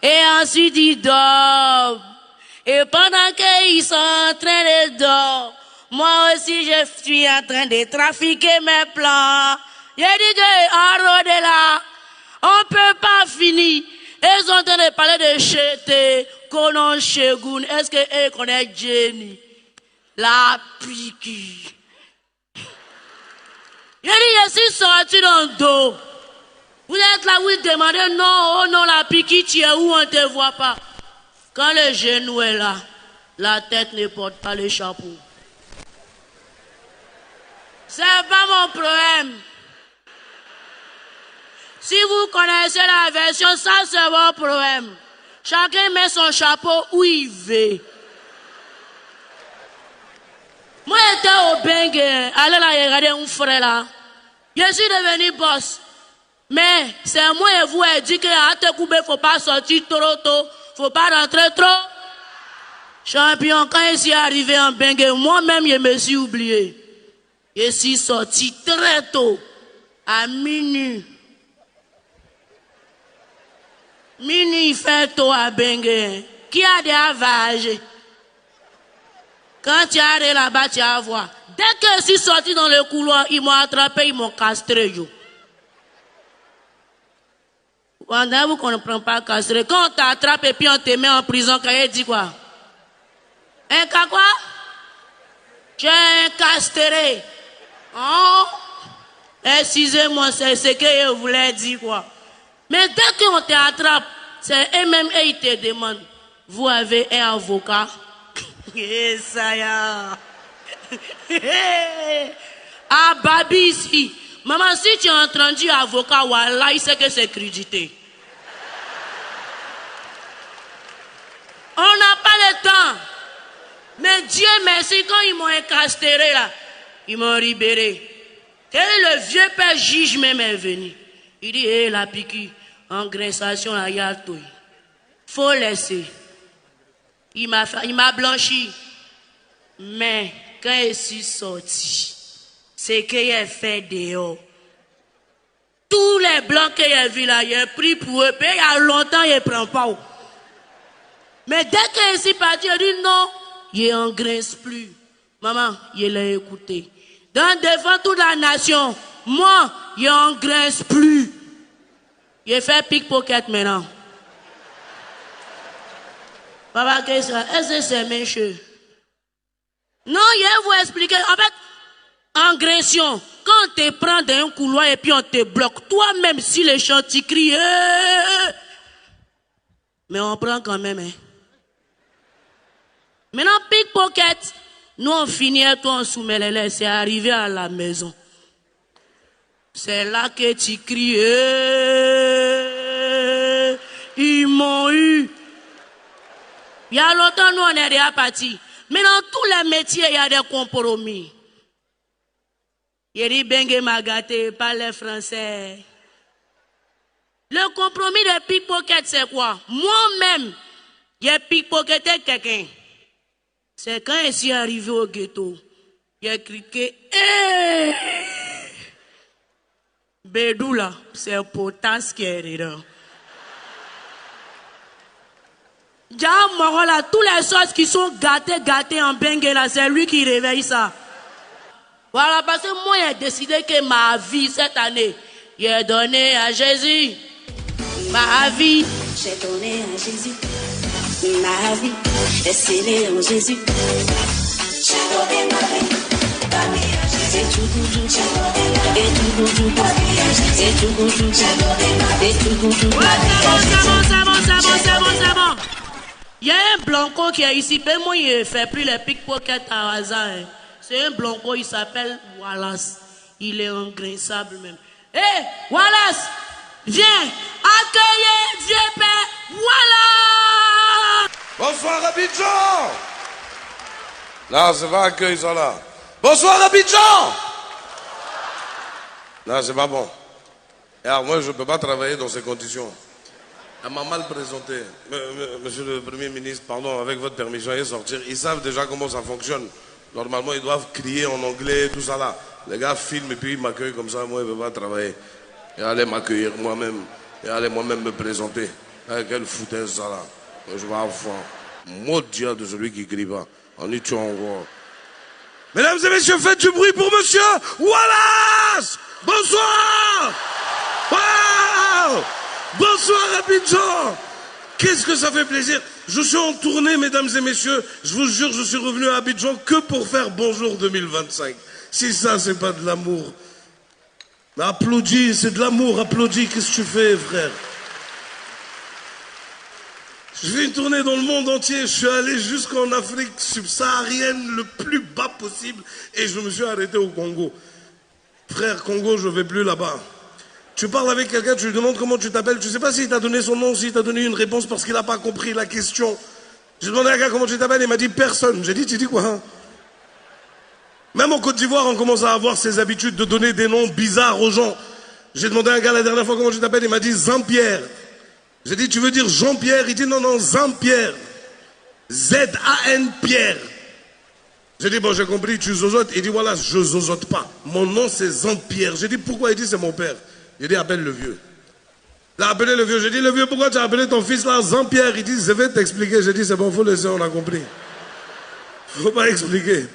Et ensuite ils dorment. Et pendant qu'ils sont en train de dormir, moi aussi je suis en train de trafiquer mes plans. J'ai dit que en de là, on peut pas finir. Ils sont en train de parler de Chété, Konon Chegoun. Est-ce que eux connaissent Jenny? La piqûre. J'ai dit, je suis sorti dans le dos. Vous êtes là, vous demandez non, oh non, la piqûre, tu es où, on ne te voit pas. Quand le genou est là, la tête ne porte pas le chapeau. C'est pas mon problème. Si vous connaissez la version, ça c'est votre problème. Chacun met son chapeau où il veut. Moi j'étais au Bengue, allez là regarder un frère là. Je suis devenu boss. Mais c'est moi et vous qui dit que à te couper, faut pas sortir trop tôt, faut pas rentrer trop. Champion, quand je suis arrivé en Bengue, moi-même je me suis oublié. Je suis sorti très tôt, à minuit. Minuit, il fait tôt à Bengue. Qui a des avages? Quand tu arrives là-bas, tu vas voir. Dès que je suis sorti dans le couloir, ils m'ont attrapé, ils m'ont castré. Pendant vous qu'on ne prend pas castré. Quand on t'attrape et puis on te met en prison, quand il dit quoi? Un cas quoi? Tu es un castré. Oh, excusez-moi, c'est ce que je voulais dire quoi. Mais dès qu'on t'attrape, c'est eux-mêmes et ils te demandent, vous avez un avocat? Et ça y est. Ah, Babi ici. Maman, si tu as entendu avocat, voilà, il sait que c'est crédité. On n'a pas le temps. Mais Dieu merci, quand ils m'ont incarcéré là, ils m'ont libéré. Et le vieux père juge même est venu. Il dit, hé, la piqûre, engraissation à Yaltoy. Faut laisser. Il m'a blanchi. Mais quand je suis sorti, c'est qu'il a fait dehors. Tous les blancs qu'il a vus là, il a pris pour eux. Il y a longtemps, il ne prend pas. Mais dès que je suis parti, il a dit non, il n'engraisse plus. Maman, il l'a écouté. Devant toute la nation, moi, il n'engraisse plus. Il fait pickpocket maintenant. Papa, qu'est-ce que c'est méchant? Non, je vais vous expliquer. En fait, agression, quand on te prend dans un couloir et puis on te bloque, toi-même, si les gens t'y crient, mais on prend quand même. Hein. Maintenant, pickpocket, nous on finit et toi on soumet les lèvres, c'est arrivé à la maison. C'est là que tu cries, ils m'ont eu. Il y a longtemps, nous on est déjà partis. Mais dans tous les métiers, il y a des compromis. Il dit Bengue m'a gâté, pas les Français. Le compromis de pickpocket, c'est quoi? Moi-même, j'ai pickpocketé quelqu'un. C'est quand je suis arrivé au ghetto, j'ai crié, Bédou là, c'est un potasse qui est dedans. Là, tous les choses qui sont gâtées en Bengue là, c'est lui qui réveille ça. Voilà, parce que moi, j'ai décidé que ma vie cette année, j'ai donné à Jésus. Ma vie, j'ai donné à Jésus. Ma vie est scellée en Jésus. J'ai donné ma vie à Jésus. Et tout bonjour, et tout bonjour, et tout bonjour, et tout bonjour. C'est bon. Il y a un blanco qui est ici, mais moi, il ne fait plus les pickpockets à hasard. Hein. C'est un blanco, il s'appelle Wallace. Il est engraissable même. Hé, Wallace, viens, accueillez vieux père Wallace. Bonsoir Abidjan. Non, c'est pas accueil ça là. Bonsoir Abidjan. Non, c'est pas bon. Et alors moi, je ne peux pas travailler dans ces conditions. Elle m'a mal présenté. Monsieur le Premier ministre, pardon, avec votre permission, et sortir. Ils savent déjà comment ça fonctionne. Normalement, ils doivent crier en anglais, tout ça là. Les gars filment et puis ils m'accueillent comme ça. Moi, je ne peux pas travailler. Et aller m'accueillir moi-même. Et aller moi-même me présenter. Quelle foutaise ça là. Je vais avoir faim. Maudit de celui qui crie pas. En Ichongo. Mesdames et messieurs, faites du bruit pour monsieur Wallace. Bonsoir. Wow. Bonsoir Abidjan. Qu'est-ce que ça fait plaisir. Je suis en tournée, mesdames et messieurs. Je vous jure, je suis revenu à Abidjan que pour faire Bonjour 2025. Si ça, c'est pas de l'amour. Mais applaudis, c'est de l'amour, applaudis. Qu'est-ce que tu fais, frère? Je fais une tournée dans le monde entier. Je suis allé jusqu'en Afrique subsaharienne, le plus bas possible. Et je me suis arrêté au Congo. Frère, Congo, je ne vais plus là-bas. Tu parles avec quelqu'un, tu lui demandes comment tu t'appelles. Tu ne sais pas s'il t'a donné son nom, s'il t'a donné une réponse parce qu'il n'a pas compris la question. J'ai demandé à un gars comment tu t'appelles, il m'a dit personne. J'ai dit, tu dis quoi hein? Même en Côte d'Ivoire, on commence à avoir ces habitudes de donner des noms bizarres aux gens. J'ai demandé à un gars la dernière fois comment tu t'appelles, il m'a dit Jean-Pierre. J'ai dit, tu veux dire Jean-Pierre? Il dit non, non, Jean-Pierre. Z-A-N Pierre. J'ai dit, bon, j'ai compris, tu zozotes. Il dit, voilà, je zozote pas. Mon nom, c'est Jean-Pierre. J'ai dit, pourquoi? Il dit, c'est mon père. J'ai dit, appelle le vieux. Il a appelé le vieux. J'ai dit, le vieux, pourquoi tu as appelé ton fils là, Jean-Pierre? Il dit, je vais t'expliquer. J'ai dit, c'est bon, faut laisser, on a compris. Faut pas expliquer.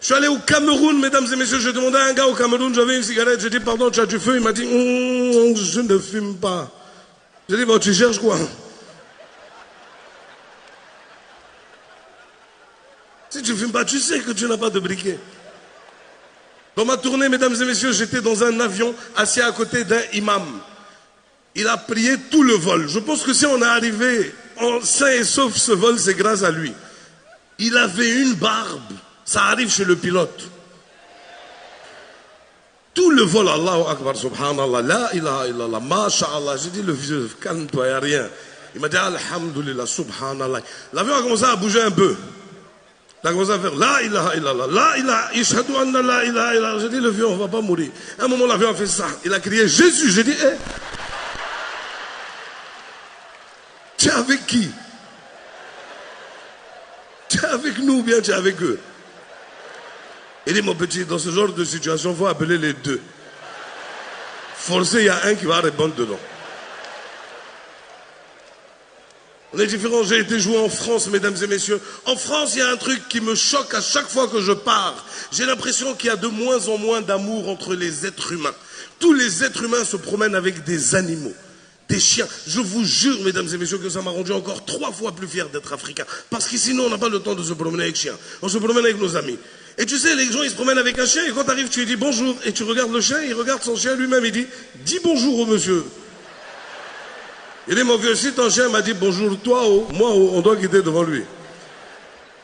Je suis allé au Cameroun, mesdames et messieurs. J'ai demandé à un gars au Cameroun, j'avais une cigarette. J'ai dit, pardon, tu as du feu? Il m'a dit, je ne fume pas. J'ai dit, bon, tu cherches quoi? Si tu ne fumes pas, tu sais que tu n'as pas de briquet. Dans ma tournée, mesdames et messieurs, j'étais dans un avion assis à côté d'un imam. Il a prié tout le vol. Je pense que si on est arrivé en sain et sauf ce vol, c'est grâce à lui. Il avait une barbe. Ça arrive chez le pilote. Tout le vol, Allahu Akbar, subhanallah, la ilaha illallah, masha'Allah. J'ai dit, le vieux, calme-toi, il n'y a rien. Il m'a dit, alhamdulillah, subhanallah. L'avion a commencé à bouger un peu. Il a commencé à faire, la ilaha illallah, la ilaha, ishhadu anna la ilaha illallah. J'ai dit, le vieux, on ne va pas mourir. À un moment, l'avion a fait ça. Il a crié, Jésus. J'ai dit, tu es avec qui? Tu es avec nous ou bien tu es avec eux? Il dit, mon petit, dans ce genre de situation, il faut appeler les deux. Forcé, il y a un qui va répondre dedans. On est différents. J'ai été joué en France, mesdames et messieurs. En France, il y a un truc qui me choque à chaque fois que je pars. J'ai l'impression qu'il y a de moins en moins d'amour entre les êtres humains. Tous les êtres humains se promènent avec des animaux. Des chiens. Je vous jure, mesdames et messieurs, que ça m'a rendu encore 3 fois plus fier d'être africain. Parce que sinon, on n'a pas le temps de se promener avec chiens. On se promène avec nos amis. Et tu sais, les gens, ils se promènent avec un chien, et quand tu arrives, tu lui dis bonjour. Et tu regardes le chien, il regarde son chien lui-même, il dit, dis bonjour au monsieur. Il dit, mon vieux, si ton chien m'a dit bonjour, toi, moi, on doit quitter devant lui.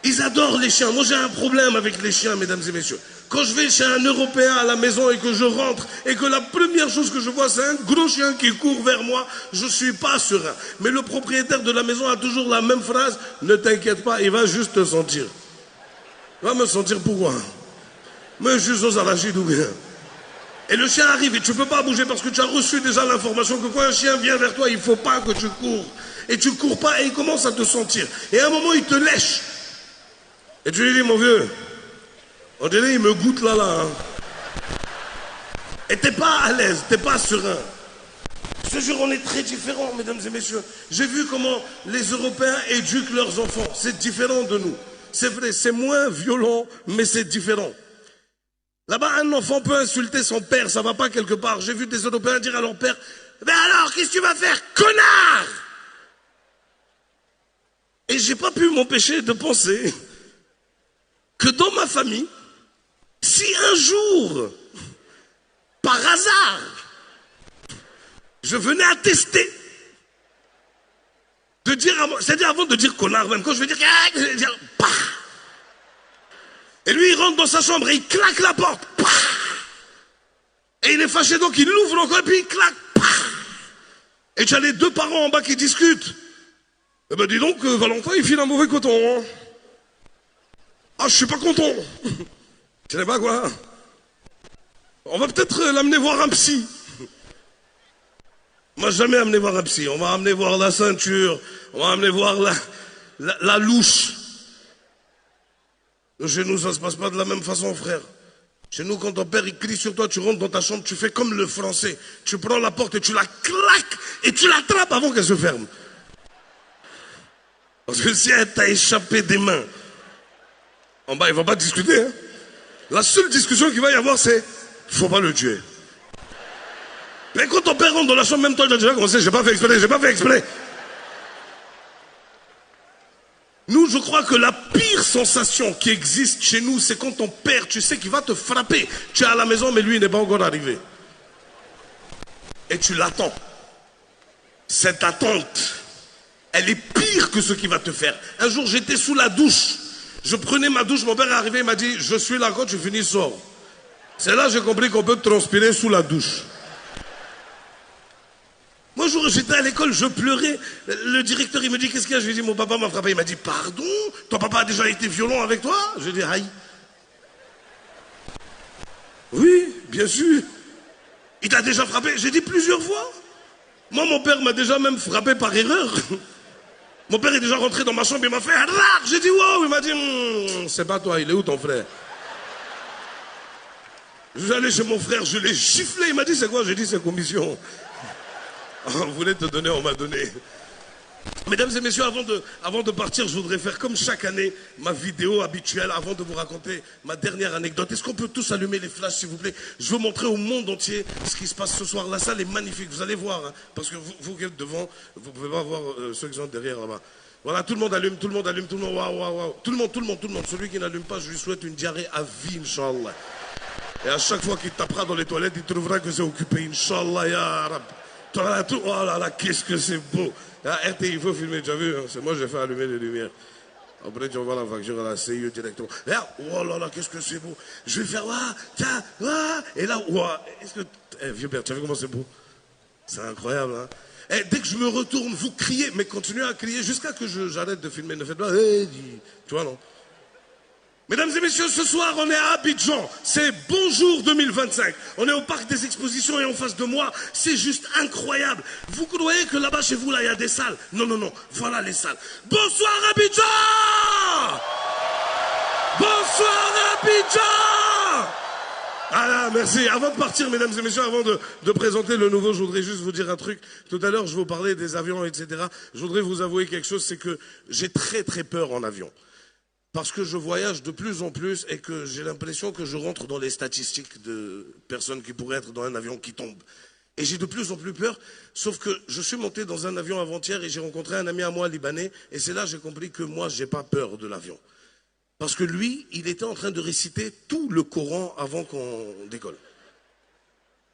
Ils adorent les chiens. Moi, j'ai un problème avec les chiens, mesdames et messieurs. Quand je vais chez un Européen à la maison et que je rentre et que la première chose que je vois, c'est un gros chien qui court vers moi, je ne suis pas serein. Mais le propriétaire de la maison a toujours la même phrase, ne t'inquiète pas, il va juste te sentir. Il va me sentir pourquoi? Mais je suis aux arachides ou bien. Et le chien arrive et tu ne peux pas bouger parce que tu as reçu déjà l'information que quand un chien vient vers toi, il ne faut pas que tu cours. Et tu ne cours pas et il commence à te sentir. Et à un moment, il te lèche. Et tu lui dis, mon vieux, on dirait il me goûte là. Hein. Et tu n'es pas à l'aise, tu n'es pas serein. Je te jure, on est très différents, mesdames et messieurs. J'ai vu comment les Européens éduquent leurs enfants. C'est différent de nous. C'est vrai, c'est moins violent, mais c'est différent. Là-bas, un enfant peut insulter son père, ça va pas quelque part. J'ai vu des Européens dire à leur père, mais alors, qu'est-ce que tu vas faire, connard? Et j'ai pas pu m'empêcher de penser que dans ma famille, si un jour, par hasard, je venais attester, de dire, c'est-à-dire avant de dire connard, même quand je vais dire, bah. Et lui il rentre dans sa chambre et il claque la porte, bah. Et il est fâché donc il l'ouvre encore et puis il claque, bah. Et tu as les 2 parents en bas qui discutent. Eh ben dis donc Valentin il file un mauvais coton. Hein. Ah je suis pas content. Tu sais pas quoi? On va peut-être l'amener voir un psy. On m'a jamais amené voir un psy. On m'a amené voir la ceinture. On m'a amené voir la louche. Chez nous, ça ne se passe pas de la même façon, frère. Chez nous, quand ton père il crie sur toi, tu rentres dans ta chambre, tu fais comme le français. Tu prends la porte et tu la claques et tu l'attrapes avant qu'elle se ferme. Parce que si elle t'a échappé des mains, en bas, il ne va pas discuter. Hein. La seule discussion qu'il va y avoir, c'est il ne faut pas le tuer. Mais quand ton père rentre dans la chambre, même toi, tu as déjà commencé, j'ai pas fait exprès. Nous, je crois que la pire sensation qui existe chez nous, c'est quand ton père, tu sais qu'il va te frapper. Tu es à la maison, mais lui, il n'est pas encore arrivé. Et tu l'attends. Cette attente, elle est pire que ce qu'il va te faire. Un jour, j'étais sous la douche. Je prenais ma douche, mon père est arrivé, il m'a dit, je suis là, quand tu finis, sors. C'est là que j'ai compris qu'on peut transpirer sous la douche. Moi, un jour, j'étais à l'école, je pleurais. Le directeur, il me dit, qu'est-ce qu'il y a? Je lui ai dit, mon papa m'a frappé. Il m'a dit, pardon? Ton papa a déjà été violent avec toi? Je lui ai dit, aïe. Oui, bien sûr. Il t'a déjà frappé? J'ai dit plusieurs fois. Moi, mon père m'a déjà même frappé par erreur. Mon père est déjà rentré dans ma chambre, il m'a fait « J'ai dit « Wow !» Il m'a dit « C'est pas toi, il est où ton frère ?» Je suis allé chez mon frère, je l'ai giflé. Il m'a dit « C'est quoi ?» J'ai dit « C'est commission. » On voulait te donner, on m'a donné. Mesdames et messieurs, avant de partir, je voudrais faire comme chaque année ma vidéo habituelle avant de vous raconter ma dernière anecdote. Est-ce qu'on peut tous allumer les flashs, s'il vous plaît? Je veux montrer au monde entier ce qui se passe ce soir. La salle est magnifique, vous allez voir, hein, parce que vous qui êtes devant, vous ne pouvez pas voir ceux qui sont derrière là-bas. Voilà, tout le monde allume, waouh, waouh. Tout le monde. Celui qui n'allume pas, je lui souhaite une diarrhée à vie, Inch'Allah. Et à chaque fois qu'il tapera dans les toilettes, il trouvera que c'est occupé, Inch'Allah, ya Rab. Oh là là, qu'est-ce que c'est beau. RT, il faut filmer, tu as vu, hein, c'est moi j'ai fait allumer les lumières. Après tu vas voir la facture à la CIE directement. Là, oh là là, qu'est-ce que c'est beau. Je vais faire là, tiens, là, et là, est-ce que... vieux père, tu as vu comment c'est beau? C'est incroyable, hein. Et dès que je me retourne, vous criez, mais continuez à crier jusqu'à que j'arrête de filmer. Ne faites pas, tu vois, non. Mesdames et messieurs, ce soir, on est à Abidjan. C'est Bonjour 2025. On est au parc des expositions et en face de moi, c'est juste incroyable. Vous croyez que là-bas, chez vous, là, il y a des salles? Non. Voilà les salles. Bonsoir Abidjan! Bonsoir Abidjan! Ah merci. Avant de partir, mesdames et messieurs, avant de présenter le nouveau, je voudrais juste vous dire un truc. Tout à l'heure, je vous parlais des avions, etc. Je voudrais vous avouer quelque chose, c'est que j'ai très très peur en avion. Parce que je voyage de plus en plus et que j'ai l'impression que je rentre dans les statistiques de personnes qui pourraient être dans un avion qui tombe. Et j'ai de plus en plus peur, sauf que je suis monté dans un avion avant-hier et j'ai rencontré un ami à moi libanais et c'est là que j'ai compris que moi, j'ai pas peur de l'avion. Parce que lui, il était en train de réciter tout le Coran avant qu'on décolle.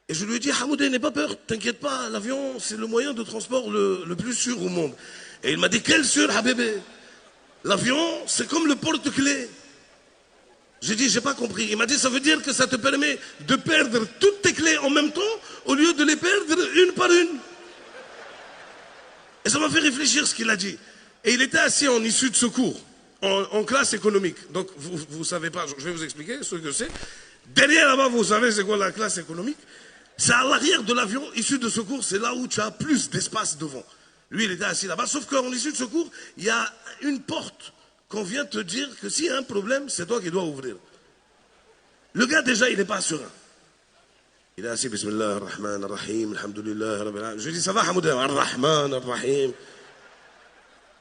Et je lui ai dit, Hamoudé, n'aie pas peur, t'inquiète pas, l'avion, c'est le moyen de transport le plus sûr au monde. Et il m'a dit, quel sûr, Habibé? L'avion, c'est comme le porte-clés. J'ai dit, j'ai pas compris. Il m'a dit, ça veut dire que ça te permet de perdre toutes tes clés en même temps au lieu de les perdre une par une. Et ça m'a fait réfléchir ce qu'il a dit. Et il était assis en issue de secours, en classe économique. Donc, vous savez pas, je vais vous expliquer ce que c'est. Derrière là-bas, vous savez c'est quoi la classe économique? C'est à l'arrière de l'avion, issue de secours, c'est là où tu as plus d'espace devant. Lui, il était assis là-bas, sauf qu'en issue de secours, il y a une porte qu'on vient te dire que s'il y a un problème, c'est toi qui dois ouvrir. Le gars, déjà, il n'est pas serein. Il est assis, Bismillah, ar-Rahman, ar-Rahim, alhamdulillah, rabbil alamin. Je lui dis, ça va, Hamoudin, ar-Rahman, ar-Rahim.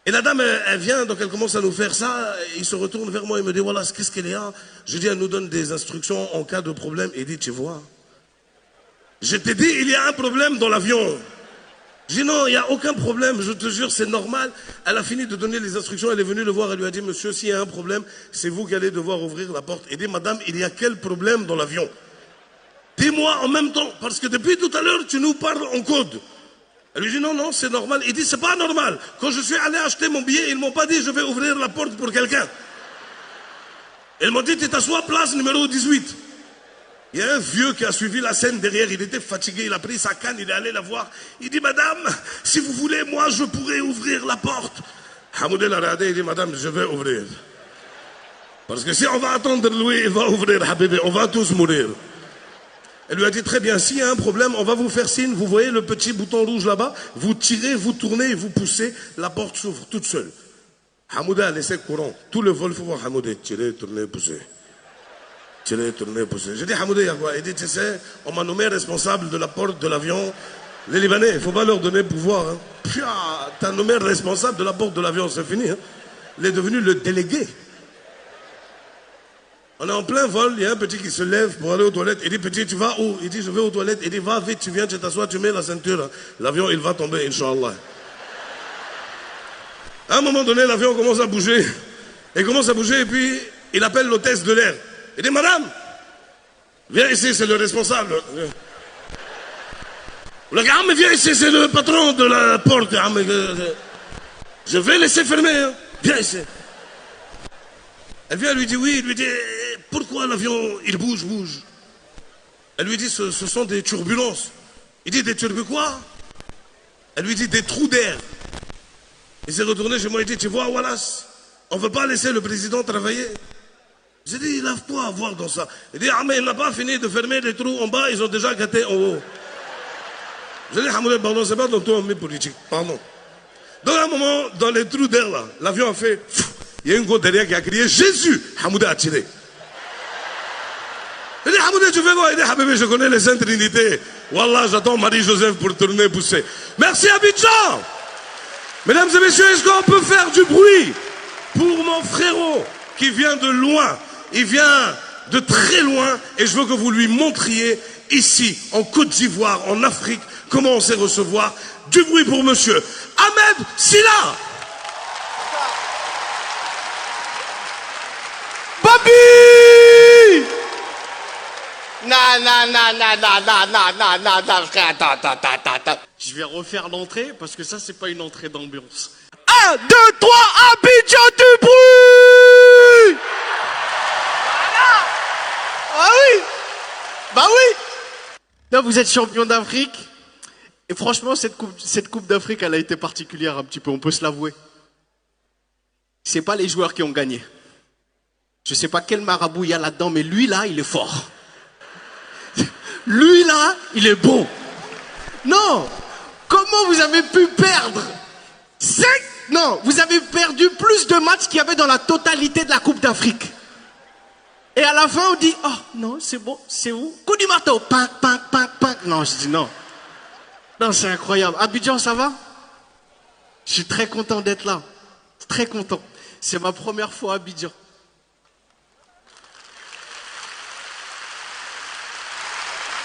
Et la dame, elle vient, donc elle commence à nous faire ça, il se retourne vers moi, il me dit, voilà, qu'est-ce qu'elle est là? Je dis, elle nous donne des instructions en cas de problème. Il dit, tu vois, je t'ai dit, il y a un problème dans l'avion. Je dis non, il n'y a aucun problème, je te jure, c'est normal. Elle a fini de donner les instructions, elle est venue le voir, elle lui a dit, monsieur, s'il y a un problème, c'est vous qui allez devoir ouvrir la porte. Et dit, madame, il y a quel problème dans l'avion? Dis-moi en même temps, parce que depuis tout à l'heure, tu nous parles en code. Elle lui dit, non, c'est normal. Il dit, c'est pas normal. Quand je suis allé acheter mon billet, ils m'ont pas dit, je vais ouvrir la porte pour quelqu'un. Ils m'ont dit, tu t'assois place numéro 18. Il y a un vieux qui a suivi la scène derrière, il était fatigué, il a pris sa canne, il est allé la voir. Il dit, madame, si vous voulez, moi, je pourrais ouvrir la porte. Hamoudé l'a regardé, il dit, madame, je vais ouvrir. Parce que si on va attendre lui, il va ouvrir, Habibé, on va tous mourir. Elle lui a dit, très bien, s'il y a un problème, on va vous faire signe, vous voyez le petit bouton rouge là-bas, vous tirez, vous tournez et vous poussez, la porte s'ouvre toute seule. Hamoudé a laissé courant. Tout le vol, il faut voir Hamoudé, tirer, tourner, pousser. Tirer, tourner, pousser. J'ai dit, Hamoudé, il y a quoi? Il dit, tu sais, on m'a nommé responsable de la porte de l'avion. Les Libanais, il ne faut pas leur donner pouvoir. Hein. T'as nommé responsable de la porte de l'avion, c'est fini. Hein. Il est devenu le délégué. On est en plein vol, il y a un petit qui se lève pour aller aux toilettes. Il dit, petit, tu vas où? Il dit, je vais aux toilettes. Il dit, va vite, tu viens, tu t'assois, tu mets la ceinture. L'avion, il va tomber, Inch'Allah. À un moment donné, l'avion commence à bouger. Il commence à bouger et puis il appelle l'hôtesse de l'air. Il dit, madame, viens ici, c'est le responsable. Le gars, mais viens ici, c'est le patron de la porte. Je vais laisser fermer. Hein. Viens ici. Elle vient, elle lui dit, oui, il lui dit, pourquoi l'avion, il bouge? Elle lui dit, ce sont des turbulences. Il dit, des turbulences quoi? Elle lui dit, des trous d'air. Il s'est retourné chez moi, il dit, tu vois, Wallace, on ne veut pas laisser le président travailler. J'ai dit, il n'a pas à voir dans ça. Il dit, ah, mais il n'a pas fini de fermer les trous en bas, ils ont déjà gâté en haut. J'ai dit, Hamoudé, pardon, c'est pas dans ton mais politique, pardon. Dans un moment, dans les trous d'air là, l'avion a fait, il y a une go derrière qui a crié, Jésus, Hamoudé a tiré. Il dit, Hamoudé, tu fais quoi? Il dit, Habibé, je connais les Saintes Trinités. Wallah, j'attends Marie-Joseph pour tourner, pousser. Merci Abidjan. Mesdames et messieurs, est-ce qu'on peut faire du bruit pour mon frérot qui vient de loin? Il vient de très loin et je veux que vous lui montriez ici, en Côte d'Ivoire, en Afrique, comment on sait recevoir. Du bruit pour monsieur Ahmed Silla. Babi! Attends. Je vais refaire l'entrée parce que ça, c'est pas une entrée d'ambiance. 1, 2, 3, Abidjan du bruit! Ah oui! Bah oui! Là, vous êtes champion d'Afrique. Et franchement, cette coupe d'Afrique, elle a été particulière un petit peu, on peut se l'avouer. C'est pas les joueurs qui ont gagné. Je sais pas quel marabout il y a là-dedans, mais lui là, il est fort. Lui là, il est bon. Non! Comment vous avez pu perdre 5? Non, vous avez perdu plus de matchs qu'il y avait dans la totalité de la Coupe d'Afrique. Et à la fin, on dit, oh non, c'est bon, c'est où? Coup du marteau, ping. Non, je dis non. Non, c'est incroyable. Abidjan, ça va? Je suis très content d'être là. Très content. C'est ma première fois à Abidjan.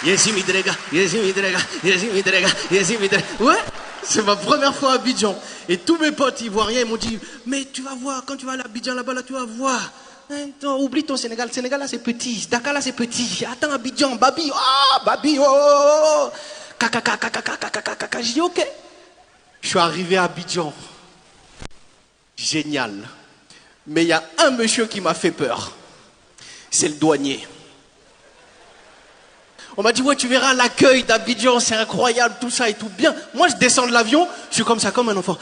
Ouais, c'est ma première fois à Abidjan. Et tous mes potes ivoiriens m'ont dit, mais tu vas voir, quand tu vas à Abidjan là-bas, là, tu vas voir. Non, oublie ton Sénégal. Sénégal là, c'est petit. Dakar là, c'est petit. Attends, Abidjan, Babi. Ah, Babi, oh. J'ai dit, ok. Je suis arrivé à Abidjan. Génial. Mais il y a un monsieur qui m'a fait peur. C'est le douanier. On m'a dit, ouais, tu verras l'accueil d'Abidjan, c'est incroyable, tout ça et tout bien. Moi, je descends de l'avion, je suis comme ça, comme un enfant.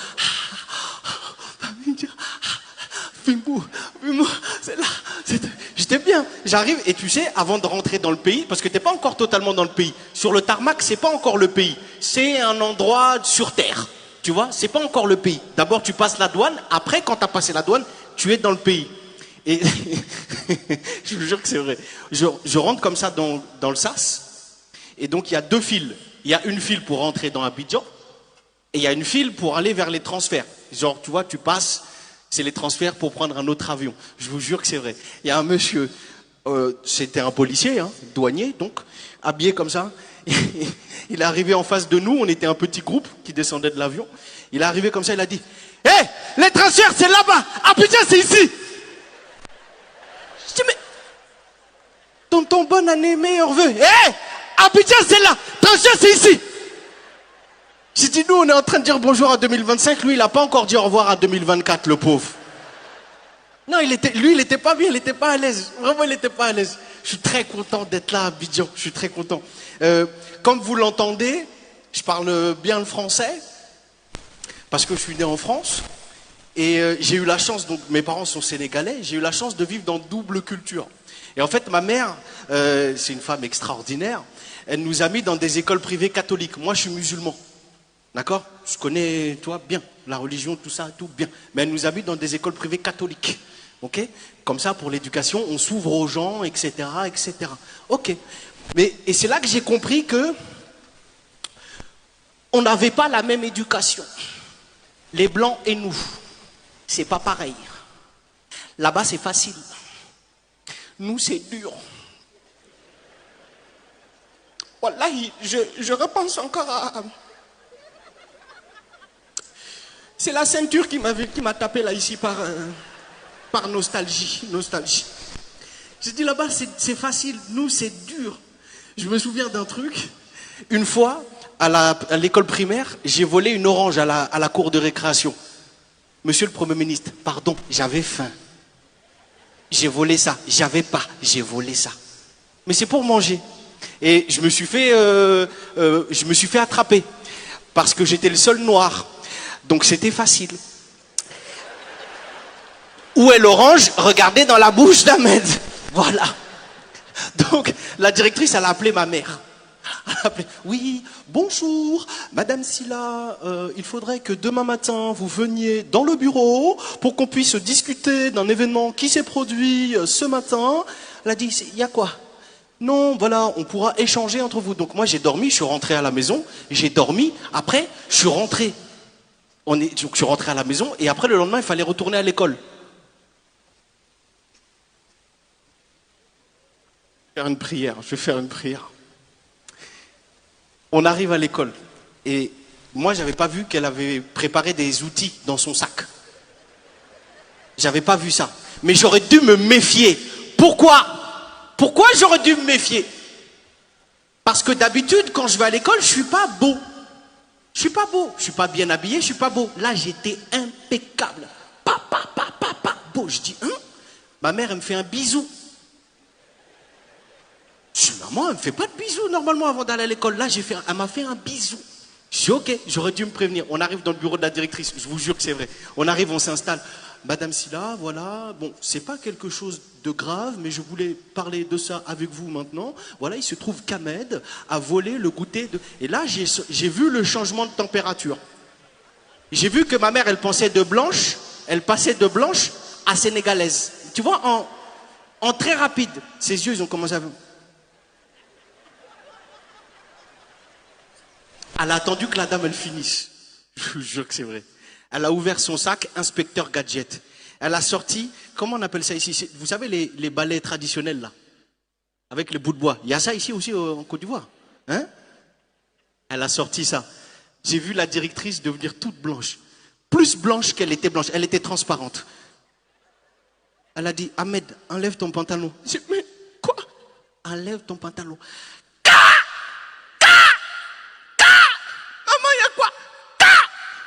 Fimou, c'est là. J'étais bien. J'arrive, et tu sais, avant de rentrer dans le pays, parce que t'es pas encore totalement dans le pays. Sur le tarmac, c'est pas encore le pays. C'est un endroit sur terre. Tu vois, c'est pas encore le pays. D'abord, tu passes la douane. Après, quand t'as passé la douane, tu es dans le pays. Et je vous jure que c'est vrai. Je rentre comme ça dans le sas. Et donc, il y a deux files. Il y a une file pour rentrer dans Abidjan. Et il y a une file pour aller vers les transferts. Genre, tu vois, tu passes, c'est les transferts pour prendre un autre avion. Je vous jure que c'est vrai. Il y a un monsieur, c'était un policier, hein, douanier, donc, habillé comme ça. Il est arrivé en face de nous. On était un petit groupe qui descendait de l'avion. Il est arrivé comme ça, il a dit, hé, les transferts, c'est là-bas. Abidjan, c'est ici. Je dis, mais, tonton, bonne année, meilleurs vœux. Hé, Abidjan, c'est là. Transfert, c'est ici. J'ai dit, nous, on est en train de dire bonjour à 2025. Lui, il n'a pas encore dit au revoir à 2024, le pauvre. Non, lui, il n'était pas bien, il n'était pas à l'aise. Vraiment, il n'était pas à l'aise. Je suis très content d'être là à Abidjan. Je suis très content. Comme vous l'entendez, je parle bien le français parce que je suis né en France. Et j'ai eu la chance, donc mes parents sont sénégalais, j'ai eu la chance de vivre dans double culture. Et en fait, ma mère, c'est une femme extraordinaire, elle nous a mis dans des écoles privées catholiques. Moi, je suis musulman. D'accord? Je connais, toi, bien, la religion, tout ça, tout bien. Mais elle nous a mis dans des écoles privées catholiques. Ok? Comme ça, pour l'éducation, on s'ouvre aux gens, etc., etc. Ok. Et c'est là que j'ai compris que On n'avait pas la même éducation. Les blancs et nous, c'est pas pareil. Là-bas, c'est facile. Nous, c'est dur. Wallahi, je repense encore à... C'est la ceinture qui m'a tapé là ici par nostalgie. J'ai dit là-bas, c'est facile. Nous, c'est dur. Je me souviens d'un truc. Une fois, à l'école primaire, j'ai volé une orange à la cour de récréation. Monsieur le Premier ministre, pardon, j'avais faim. J'ai volé ça. J'avais pas, j'ai volé ça. Mais c'est pour manger. Et je me suis fait attraper. Parce que j'étais le seul noir. Donc c'était facile. Où est l'orange? Regardez dans la bouche d'Ahmed. Voilà. Donc la directrice, elle a appelé ma mère. Oui, bonjour, Madame Silla, il faudrait que demain matin vous veniez dans le bureau pour qu'on puisse discuter d'un événement qui s'est produit ce matin. Elle a dit, il y a quoi? Non, voilà, on pourra échanger entre vous. Donc moi j'ai dormi, je suis rentré à la maison, j'ai dormi, après je suis rentré. Je suis rentré à la maison et après le lendemain il fallait retourner à l'école. Je vais faire une prière. On arrive à l'école et moi j'avais pas vu qu'elle avait préparé des outils dans son sac. J'avais pas vu ça. Mais j'aurais dû me méfier. Pourquoi j'aurais dû me méfier? Parce que d'habitude quand je vais à l'école, je suis pas beau. Je suis pas beau, je suis pas bien habillé, je suis pas beau. Là j'étais impeccable. Beau, je dis ma mère elle me fait un bisou. Je dis, maman, elle me fait pas de bisous normalement avant d'aller à l'école. Là, elle m'a fait un bisou. Je dis, ok, j'aurais dû me prévenir. On arrive dans le bureau de la directrice, je vous jure que c'est vrai. On arrive, on s'installe. Madame Silla, voilà, bon, c'est pas quelque chose de grave, mais je voulais parler de ça avec vous maintenant. Voilà, il se trouve qu'Ahmed a volé le goûter de... Et là, j'ai vu le changement de température. J'ai vu que ma mère, elle passait de blanche à sénégalaise. Tu vois, en très rapide. Ses yeux, ils ont commencé à... Elle a attendu que la dame, elle finisse. Je vous jure que c'est vrai. Elle a ouvert son sac, inspecteur gadget. Elle a sorti, comment on appelle ça ici? Vous savez les balais traditionnels là? Avec les bouts de bois. Il y a ça ici aussi en Côte d'Ivoire. Hein? Elle a sorti ça. J'ai vu la directrice devenir toute blanche. Plus blanche qu'elle était blanche. Elle était transparente. Elle a dit, Ahmed, enlève ton pantalon. J'ai dit, mais quoi? Enlève ton pantalon.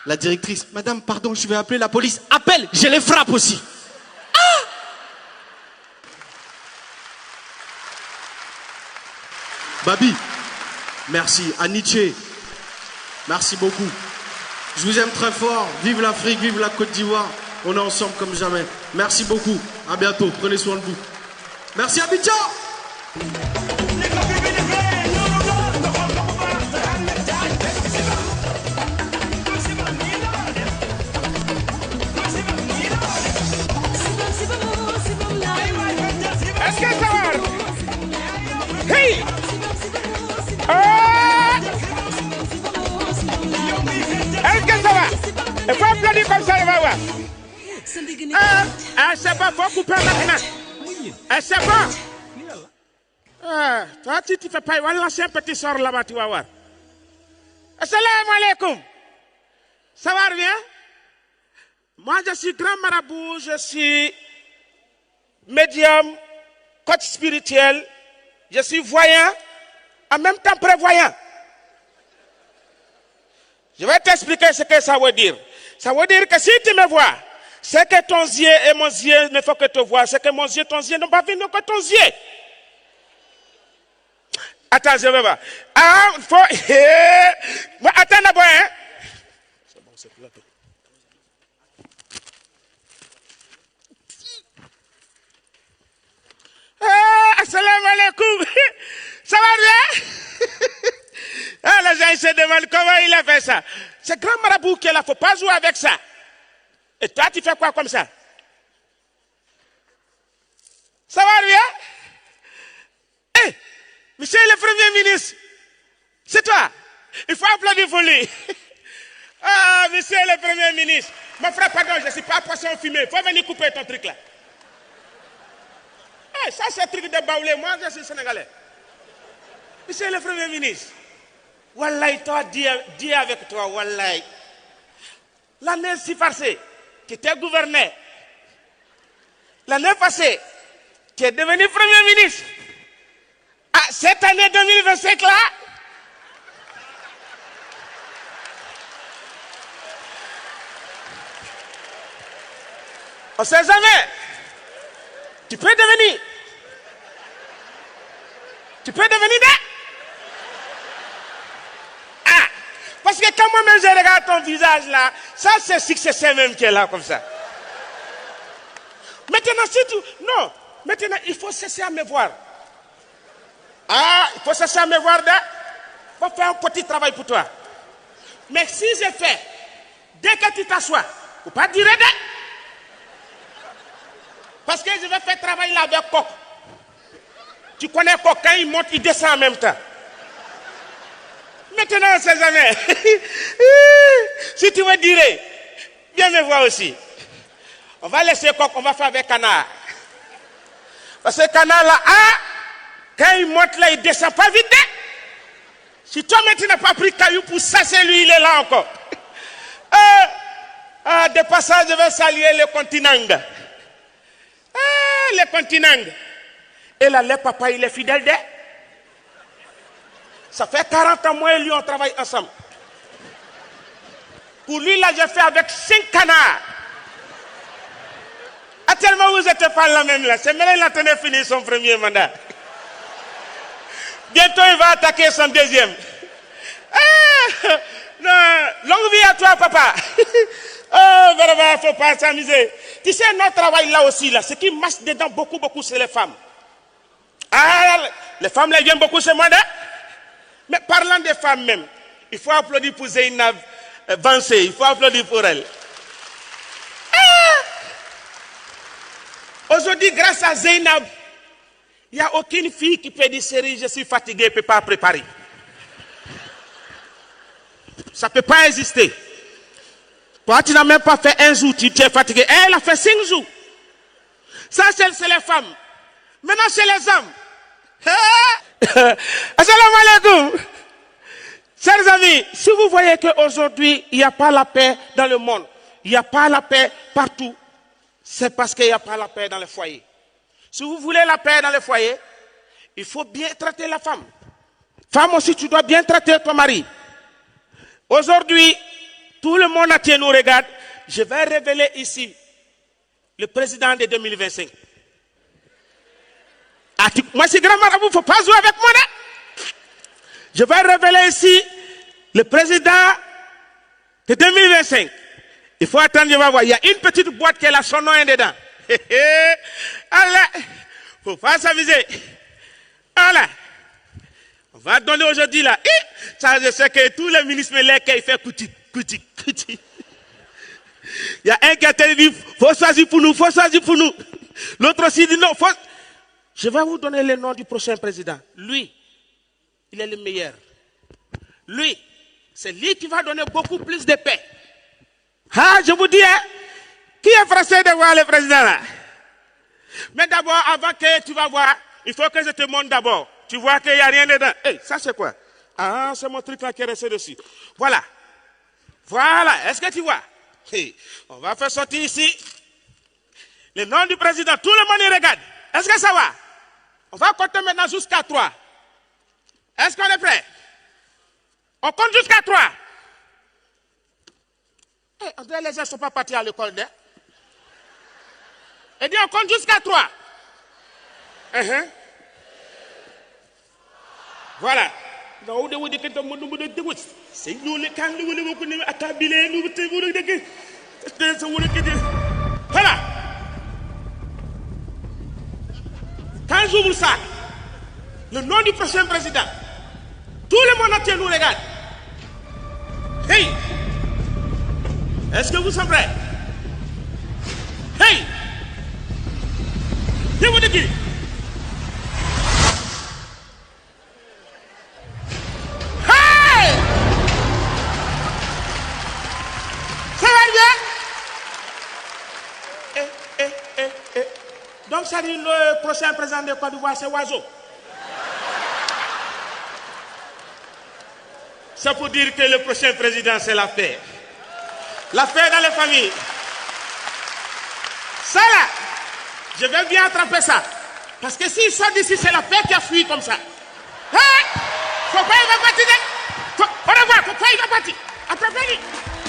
La directrice, madame, pardon, je vais appeler la police. Appelle, je les frappe aussi. Babi, merci. Aniché, merci beaucoup. Je vous aime très fort. Vive l'Afrique, vive la Côte d'Ivoire. On est ensemble comme jamais. Merci beaucoup. À bientôt. Prenez soin de vous. Merci Abidjan. Est-ce que ça va? Hey! Est-ce que ça va? Il faut applaudir comme ça, il va voir. C'est bon, faut couper maintenant. C'est bon. Toi, tu ne fais pas, il va lancer un petit sort là-bas, tu vas voir. Assalamu alaikum. Ça va bien? Moi, je suis grand marabout, je suis médium, coach spirituel, je suis voyant, en même temps prévoyant. Je vais t'expliquer ce que ça veut dire. Ça veut dire que si tu me vois, c'est que ton yeux et mon yeux ne font que te voir, c'est que mon yeux et ton yeux n'ont pas vu que ton yeux. Attends, je vais voir. Ah, il faut... Attends d'abord, hein. C'est bon, c'est plateau. Assalamu alaikum. Ça va bien? Les gens se demandent comment il a fait ça. C'est grand marabout qui est là, il ne faut pas jouer avec ça. Et toi, tu fais quoi comme ça? Ça va bien? Monsieur le Premier ministre, c'est toi? Il faut applaudir pour lui. Ah, monsieur le Premier ministre. Mon frère, pardon, je ne suis pas poisson fumé. Il faut venir couper ton truc là. Ah, ça, c'est un truc de baoulé. Moi, je suis sénégalais. Monsieur le Premier ministre. Wallahi, toi, dis avec toi, Wallahi. L'année si passée, tu étais gouverneur. L'année passée, tu es devenu Premier ministre. Ah, cette année 2025 là, on ne sait jamais. Tu peux devenir. Tu peux devenir là. Ah, parce que quand moi-même je regarde ton visage là, ça c'est succès même qui est là comme ça. Maintenant, si tu... Non, maintenant il faut cesser à me voir. Ah, il faut cesser à me voir là. Il faut faire un petit travail pour toi. Mais si je fais, dès que tu t'assois, il ne faut pas dire là. Parce que je vais faire travail là avec Coq. Tu connais Coq, quand il monte, il descend en même temps. Maintenant, on ne sait jamais. Si tu veux dire, viens me voir aussi. On va laisser Coq, on va faire avec Canard. Parce que Canard là, quand il monte là, il descend pas vite. Si toi maintenant tu n'as pas pris caillou pour ça, c'est lui, il est là encore. De passage, je vais saluer le continent. Le continent. Et là, le papa, il est fidèle d'elle. Ça fait 40 ans, moi et lui, on travaille ensemble. Pour lui, là, j'ai fait avec 5 canards. Tellement vous n'êtes pas là même là. C'est maintenant qu'il a tenu fini son premier mandat. Bientôt, il va attaquer son deuxième. Non, longue vie à toi, papa. Oh, vraiment, il ne faut pas s'amuser. Tu sais, notre travail là aussi, là, ce qui marche dedans beaucoup, c'est les femmes. Ah, les femmes, là, viennent beaucoup chez moi, là. Mais parlant des femmes même, il faut applaudir pour Zeynab Vancé, il faut applaudir pour elle. Aujourd'hui, grâce à Zeynab, il n'y a aucune fille qui peut dire, chérie, je suis fatiguée, je ne peux pas préparer. Ça ne peut pas exister. Toi, tu n'as même pas fait un jour, tu es fatigué. Elle a fait 5 jours. Ça, c'est les femmes. Maintenant, c'est les hommes. Assalamu alaikum. Chers amis, si vous voyez qu'aujourd'hui, il n'y a pas la paix dans le monde, il n'y a pas la paix partout, c'est parce qu'il n'y a pas la paix dans le foyer. Si vous voulez la paix dans le foyer, il faut bien traiter la femme. Femme aussi, tu dois bien traiter ton mari. Aujourd'hui, tout le monde qui nous regarde, je vais révéler ici le président de 2025. Moi, c'est grand marabout, il ne faut pas jouer avec moi là. Je vais révéler ici le président de 2025. Il faut attendre, je vais voir. Il y a une petite boîte qui a son nom dedans. Allez, il ne faut pas s'amuser. Voilà. On va donner aujourd'hui là. Ça, je sais que tous les ministres me l'aient fait couti. Il y a un qui a dit, il faut choisir pour nous, L'autre aussi dit non, Je vais vous donner le nom du prochain président. Lui, il est le meilleur. Lui, c'est lui qui va donner beaucoup plus de paix. Ah, je vous dis, qui est français de voir le président là? Mais d'abord, avant que tu vas voir, il faut que je te montre d'abord. Tu vois qu'il n'y a rien dedans. Hey, ça c'est quoi? Ah, c'est mon truc là qui est resté dessus. Voilà. Voilà. Est-ce que tu vois? Hey, on va faire sortir ici le nom du président. Tout le monde y regarde. Est-ce que ça va? On va compter maintenant jusqu'à 3. Est-ce qu'on est prêt? On compte jusqu'à 3. Hey, André, les gens ne sont pas partis à l'école, hein? Et dit, on compte jusqu'à 3. Voilà. Voilà. Quand j'ouvre ça, le nom du prochain président, tout le monde entier nous regarde. Hey! Est-ce que vous êtes prêts? Hey! Je vous dis. Hey! Donc ça dit le prochain président de Côte d'Ivoire, c'est Oiseau. C'est pour dire que le prochain président, c'est la paix. La paix dans les familles. Ça là, je vais bien attraper ça. Parce que s'il sort d'ici, c'est la paix qui a fui comme ça. Hein? Faut pas y va partir. Faut pas y va partir. Attrapez-le.